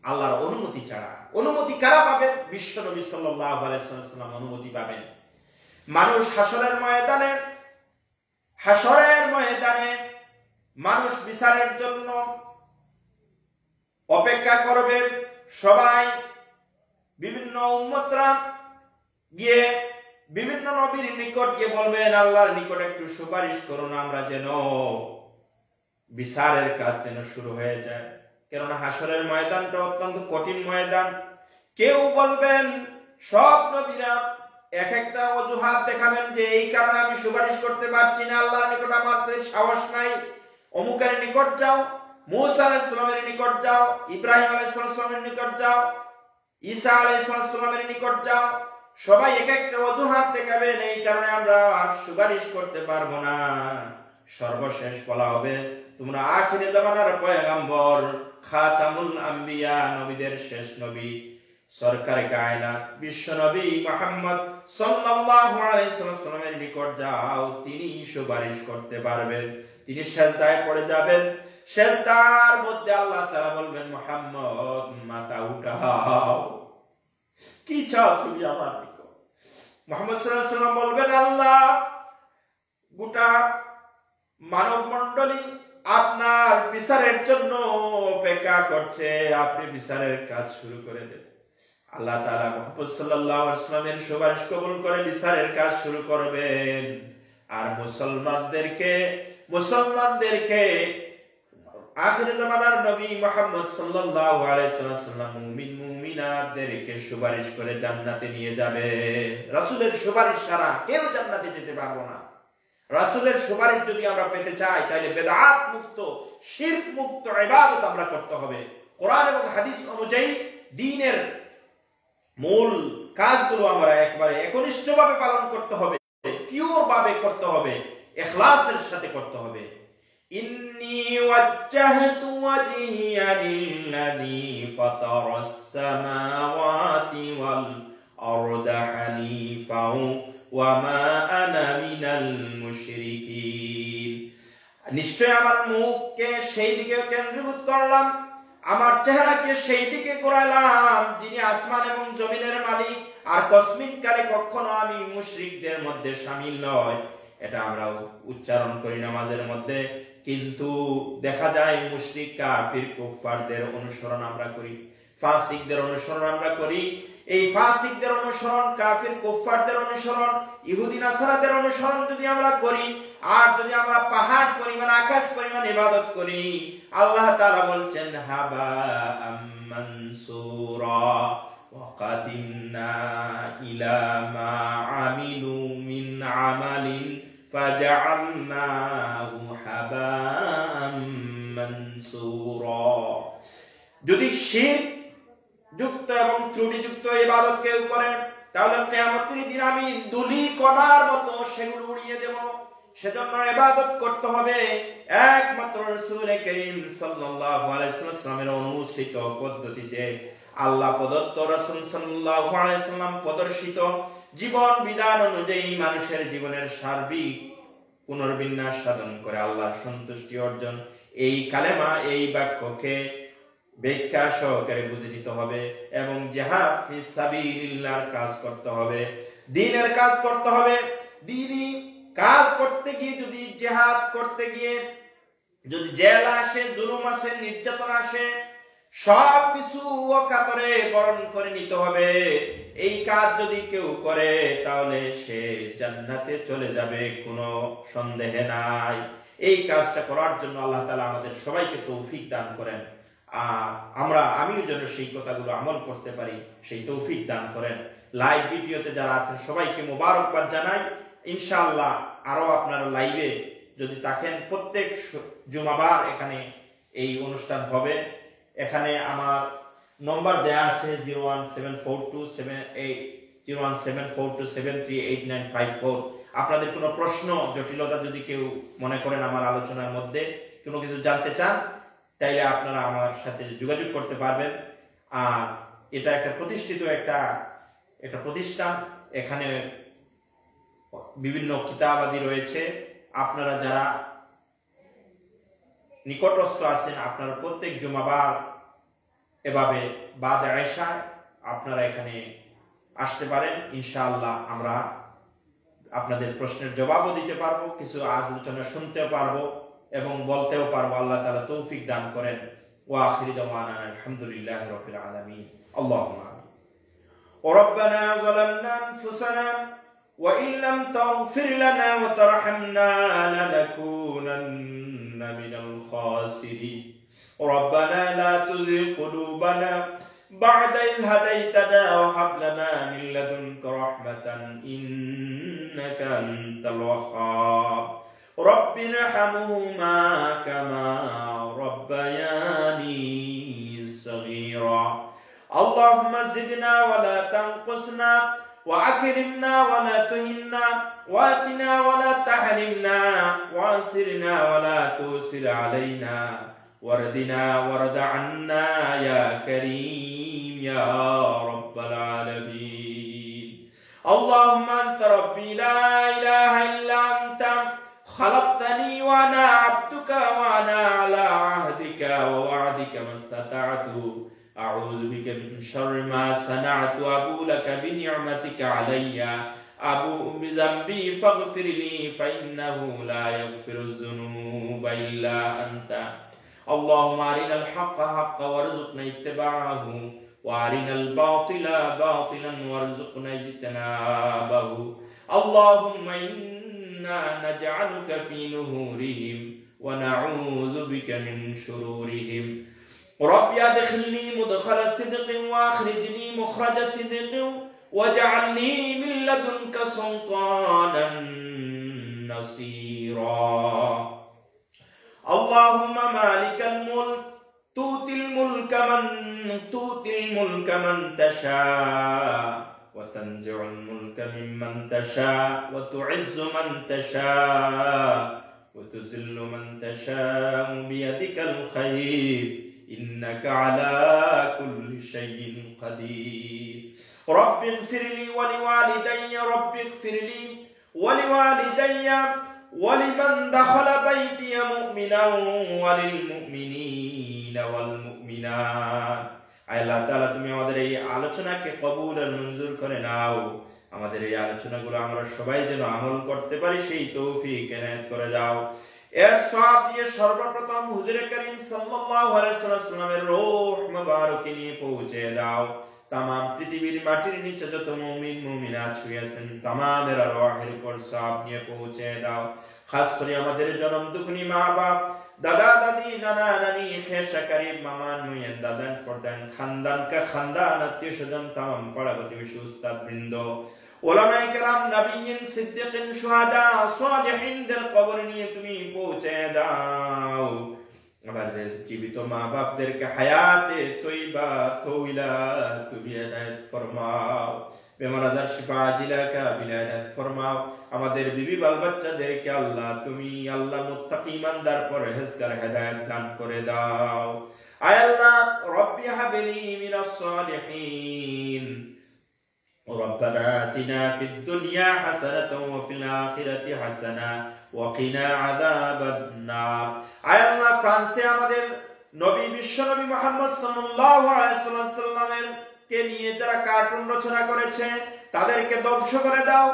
[SPEAKER 1] আল্লাহর অনুমতি ছাড়া? অনুমতি কারা পাবেন? বিশ্ব নবী সাল্লাল্লাহু আলাইহি ওয়াসাল্লাম অনুমতি পাবেন। মানুষ হাসরের ময়দানে মানুষ বিচারের জন্য অপেক্ষা করবে। সবাই বিভিন্ন উম্মতরা গিয়ে বিভিন্ন নবীর নিকট গিয়ে বলবেন, আল্লাহর নিকট একটু সুপারিশ করুন, আমরা যেন বিচারের কাজ যেন শুরু হয়ে যায়। কেননা হাসরের ময়দানটা অত্যন্ত কঠিন ময়দান। কেউ বলবেন, সব নবীরা এক একটা অজুহাত দেখাবেন যে এই কারণে আমি সুপারিশ করতে পারছি না, আল্লাহর নিকট আমাদের সাহস নাই। অমুকের নিকট যাও, মূসা আলাইহিস সালামের নিকট যাও, ইব্রাহিম আলাইহিস সালামের নিকট যাও, ঈসা আলাইহিস সালামের নিকট যাও। সবাই এক একটা অজুহাত দেখাবেন, এই কারণে আমরা সুপারিশ করতে পারবো না। সর্বশেষ বলা হবে, তোমরা আখিরে জামানার পয়গম্বর, খাতামুল আম্বিয়া, নবীদের শেষ নবী, সরকারে কায়নাত বিশ্ব নবী মুহাম্মদ সাল্লাল্লাহু আলাইহি ওয়াসাল্লামের নিকট যাও, তিনি সুপারিশ করতে পারবেন। তিনি সিজদায় পড়ে যাবেন, সিজদার মধ্যে আল্লাহ তাআলা বলবেন, মুহাম্মদ মাথা উঠাও, কি চাও তুমি আমার নিকট? মুহাম্মদ সাল্লাল্লাহু আলাইহি ওয়াসাল্লাম বলবেন, আল্লাহ, গোটা মানব মণ্ডলী আপনার বিচারের জন্য অপেক্ষা করছে, আপনি বিচারের কাজ শুরু করে দেন। আল্লাহ তাআলা মুহাম্মদ সাল্লাল্লাহু আলাইহি ওয়াসাল্লামের সুপারিশ কবুল করে বিচারের কাজ শুরু করবেন। আর মুসলমানদেরকে আখির জামানার নবী মুহাম্মদ সাল্লাল্লাহু আলাইহি ওয়াসাল্লাম মুমিনাতদেরকে সুপারিশ করে জান্নাতে নিয়ে যাবে। রাসূলের সুপারিশ ছাড়া কেউ জান্নাতে যেতে পারবে না। রাসূলের সুপারিশ যদি আমরা পেতে চাই, তাহলে বিদআত মুক্ত, শিরক মুক্ত ইবাদত আমরা করতে হবে। কোরআন এবং হাদিস অনুযায়ী দ্বীনের মূল কাজগুলো আমরা একবারে একনিষ্ঠভাবে পালন করতে হবে, পিওর ভাবে করতে হবে, ইখলাসের সাথে করতে হবে। ইন্নী ওয়াজ্জাহতু ওয়াজহিয়া লিল্লাযী ফাতারাস সামাওয়াতি ওয়াল আরদা হানিফাও ওয়া মা আনা মিনাল মুশরিকিন। নিশ্চয় আমার মুখকে সেই দিকে কেন্দ্রীভূত করলাম, আমার চেহারাকে সেই দিকে ঘোরালাম যিনি আসমান এবং জমিনের মালিক, আর কসমিক কালে কখনো আমি মুশরিকদের মধ্যে শামিল নয়। এটা আমরা উচ্চারণ করি নামাজের মধ্যে, কিন্তু দেখা যায় মুশরিক কাফির কুফফারদের অনুসরণ আমরা করি। ফাসিকদের অনুসরণ আমরা করি, এই ফাসিকদের অনুসরণ, কাফির কুফফারদের অনুসরণ, ইহুদি নাসারাদের অনুসরণ যদি আমরা করি, আর যদি আমরা পাহাড় পরিমাণ, আকাশ পরিমাণ ইবাদত করি, আল্লাহ তাআলা বলছেন হাবা মানসুরা ওয়া কাদিমনা ইলা মা আমিলু মিন আমালিন ফাজআলনাহু হাবাআম মানসুরা। যদি শিরক যুক্ত এবং ত্রুটিযুক্ত ইবাদত কেউ করেন, তাহলে কিয়ামতের দিন আমি দুলি কণার মতো সেগুলো উড়িয়ে দেব। সেজন্য ইবাদত করতে হবে একমাত্র রাসূল করিম সাল্লাল্লাহু আলাইহি ওয়াসাল্লামের অনুসৃত পদ্ধতিতে, আল্লাহ প্রদত্ত, রাসূল সাল্লাল্লাহু আলাইহি ওয়াসাল্লাম প্রদর্শিত জীবন বিধান অনুযায়ী মানুষের জীবনের সার্বিক পুনর্বিন্যাস সাধন করে আল্লাহর সন্তুষ্টি অর্জন। এই কালেমা, এই বাক্যকে ব্যাখ্যা সহকারে বুঝে নিতে হবে এবং জিহাদ ফিস সাবিলিল্লাহর কাজ করতে হবে, দ্বীনের কাজ করতে হবে। দ্বীনি কাজ করতে গিয়ে, যদি জিহাদ করতে গিয়ে যদি জেল আসে, জুলুম আসে, নির্যাতন আসে, সব কিছু অকাতরে বরণ করে নিতে হবে। এই কাজ যদি কেউ করে তাহলে সে জান্নাতে চলে যাবে, কোনো সন্দেহ নাই। এই কাজটা করার জন্য আল্লাহ তাআলা আমাদের সবাইকে তৌফিক দান করেন। আমিও যেন সেই কথাগুলো আমল করতে পারি, সেই তৌফিক দান করেন। লাইভ ভিডিওতে যারা আছেন সবাইকে মোবারকবাদ জানাই। ইনশাআল্লাহ আরো আপনারা লাইভে যদি থাকেন, প্রত্যেক জুমাবার এখানে এই অনুষ্ঠান হবে। এখানে আমার নম্বর দেয়া আছে 01742738954। আপনাদের কোনো প্রশ্ন, জটিলতা যদি কেউ মনে করেন আমার আলোচনার মধ্যে কোনো কিছু জানতে চান, তাইলে আপনারা আমার সাথে যোগাযোগ করতে পারবেন। আর এটা একটা প্রতিষ্ঠিত একটা প্রতিষ্ঠান, এখানে বিভিন্ন কিতাবাদি রয়েছে। আপনারা যারা নিকটস্থ আছেন, আপনারা প্রত্যেক জুমাবার এভাবে বাদে আয়েশায় আপনারা এখানে আসতে পারেন। ইনশাআল্লাহ আমরা আপনাদের প্রশ্নের জবাবও দিতে পারবো, কিছু আলোচনা শুনতেও পারবো এবং বলতেও পারবো। আল্লাহ তাআলা তৌফিক দান করেন। ওয়া আখিরু দাওয়ানা আলহামদুলিল্লাহি রাব্বিল আলামিন। আল্লাহুম্মা আমিন। ওয়া রাব্বানা যালামনা আনফুসানা ওয়া ইন লাম তাগফির লানা ওয়া তারহামনা লানাকুনান্না মিনাল খাসিরিন। রাব্বানা লা তুযিগ কুলুবানা বা'দা ইয হাদাইতানা ওয়া হাব লানা মিন লাদুনকা রাহমাতান ইন্নাকা আনতাল ওয়াহ্হাব। رب ارحمهما كما ربياني صغيرا. اللهم زدنا ولا تنقصنا وأكرمنا ولا تهنا وآتنا ولا تحرمنا وانصرنا ولا تؤثر علينا واردنا وارض عنا يا كريم يا رب العالمين. اللهم أنت ربي لا إله إلا أنت خلقتني وأنا عبدك وأنا على عهدك ووعدك ما استطعت أعوذ بك من شر ما صنعت أبوء لك بنعمتك علي أبوء بذنبي فاغفر لي فإنه لا يغفر الذنوب إلا أنت. اللهم أرنا الحق حقا وارزقنا اتباعه وأرنا الباطل باطلا وارزقنا اجتنابه. اللهم إنا نجعلك في نهورهم ونعوذ بك من شرورهم. رب أدخلني مدخل صدق وأخرجني مخرج صدق واجعلني من لدنك سلطانا نصيرا. اللهم مالك الملك تؤتي الملك من تشاء وتنزع الملك ممن تشاء وتعز من تشاء وتذل من تشاء بيدك الخير إنك على كل شيء قدير. رب اغفر لي ولوالدي، رب اغفر لي ولوالدي ولمن دخل بيتي مؤمنا وللمؤمنين والمؤمنات. আল্লাহ তাআলা তুমি আমাদের এই আলোচনাকে কবুল আর মঞ্জুর করে নাও। আমাদের এই আলোচনাগুলো আমরা সবাই যেন আমল করতে পারি সেই তৌফিক এনায়েত করে দাও। এর সওয়াব দিয়ে সর্বপ্রথম হুজুরে করিম সাল্লাল্লাহু আলাইহি ওয়াসাল্লামের রূহ মুবারক নিয়ে পৌঁছে দাও। তাম পৃথিবীর মাটির নিচে যত মুমিন মুমিনাত শুয়ে আছেন তামামের রূহের উপর সওয়াব নিয়ে পৌঁছে দাও। খাস করে আমাদের জনম দুঃখী মা বাপ, দাদা দাদি, নানা নানি, খেসা করিব, মামান মুয়েন, দাদান ফরদান, খানদান কা খানদান, আত্মীয় স্বজন, তাম পাড়া প্রতিবেশী, উস্তাদ বৃন্দ, ওলামায়ে কেরাম, নবীন, সিদ্দিকিন, শুহাদা, সালিহিনদের কবর নিয়ে তুমি পৌঁছে দাও। আমাদের জীবিত মা বাপদেরকে হায়াতে তৈবা তৌইলা তুমি ইনায়াত ফরমাও। বেমার আজার শিফা আজিলা কাবিলা ইনায়াত ফরমাও। আমাদের বিবি বাল বাচ্চাদেরকে আল্লাহ তুমি আল্লাহ মুত্তাকি ইমানদার পরহেজগার হেদায়েত দান করে দাও। আয় আল্লাহ, রব্বি হাবলি মিনাস সালিহিন। ربنا آتنا في الدنيا حسنة وفي الآخرة حسنة وقنا عذاب النار। আয় আল্লাহ, ফ্রান্সে আমাদের নবী বিশ্বনবী মুহাম্মদ সাল্লাল্লাহু আলাইহি ওয়াসাল্লামের কে নিয়ে যারা কার্টুন রচনা করেছে তাদেরকে ধ্বংস করে দাও।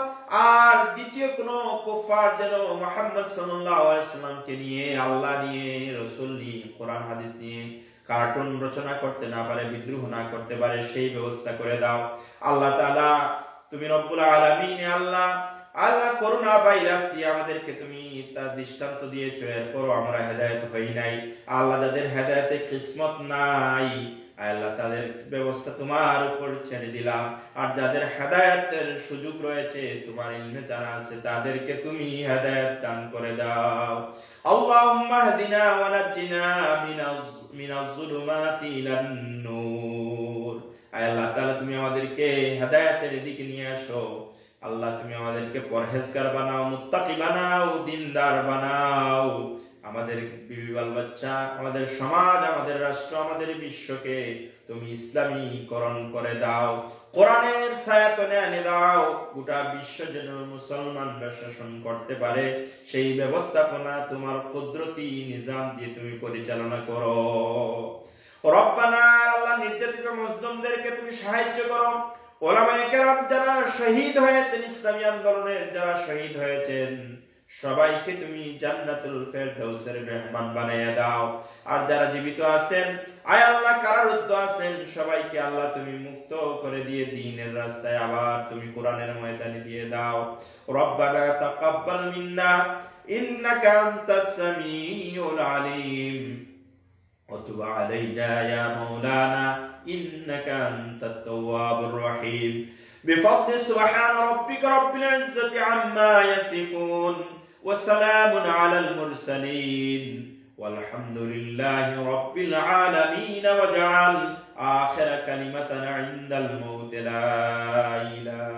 [SPEAKER 1] আর দ্বিতীয় কোন কুফার যেন মুহাম্মদ সাল্লাল্লাহু আলাইহি ওয়াসাল্লামকে নিয়ে, আল্লাহ নিয়ে, রাসূল নিয়ে, কোরআন হাদিস নিয়ে কার্টুন রচনা করতে না পারে, বিদ্রোহ না করতে পারে, সেই ব্যবস্থা করে দাও। আল্লাহ তাআলা তুমি রব্বুল আলামিন। আল্লাহ আল্লাহ করোনা ভাইরাস দিয়ে আমাদেরকে তুমি তার দৃষ্টান্ত দিয়েছো, এরপর আমরা হেদায়েত হই নাই। আল্লাহ যাদের হেদায়েতে কিসমত নাই আল্লাহ তাদের ব্যবস্থা তোমার উপর ছেড়ে দিলাম। আর যাদের হেদায়েতের সুযোগ রয়েছে, তোমার ইলমে যারা আছে তাদেরকে তুমি হেদায়েত দান করে দাও। আল্লাহুম্মা হদিনা ওয়া নাজ্জিনা মিনাজ যুলুমাতি ইলান নূর। আল্লাহ তাআলা তুমি আমাদেরকে হেদায়েতের দিকে নিয়ে আসো। আল্লাহ তুমি আমাদেরকে পরহেজগার বানাও, মুত্তাকি বানাও, দিনদার বানাও। আমাদের বিবি বাল বাচ্চা, আমাদের সমাজ, আমাদের রাষ্ট্র, আমাদের বিশ্বকে তুমি ইসলামীকরণ করে দাও। কোরআনের ছায়াতলে এনে দাও। গোটা বিশ্ব যেন মুসলমানরা শাসন করতে পারে সেই ব্যবস্থাপনা তোমার কুদরতি নিজাম দিয়ে তুমি পরিচালনা করো। রব্বানা, আল্লাহ নির্যাতিত মজলুমদেরকে তুমি সাহায্য করো। ওলামায়ে কেরাম যারা শহীদ হয়েছেন, ইসলামী আন্দোলনের যারা শহীদ হয়েছেন সবাইকে তুমি জান্নাতুল ফেরদাউসের মেহমান বানিয়ে দাও। আর যারা জীবিত আছেন, আয় আল্লাহ কারারুদ্ধ আছেন, সবাইকে আল্লাহ তুমি মুক্ত করে দিয়ে দ্বীনের রাস্তায় আবার তুমি কোরআনের ময়দানে দিয়ে দাও। রব্বানা তাকাব্বাল মিন্না ইন্নাকা আনতাস সামিউল আলিম ওয়া তুব আলাইনা ইয়া মাওলানা ইন্নাকা আনতাত তাওয়াবুর রহিম। بفضل سبحان ربك رب العزة عما يصفون وسلام على المرسلين والحمد لله رب العالمين. واجعل آخر كلمتنا عند الموت لا إله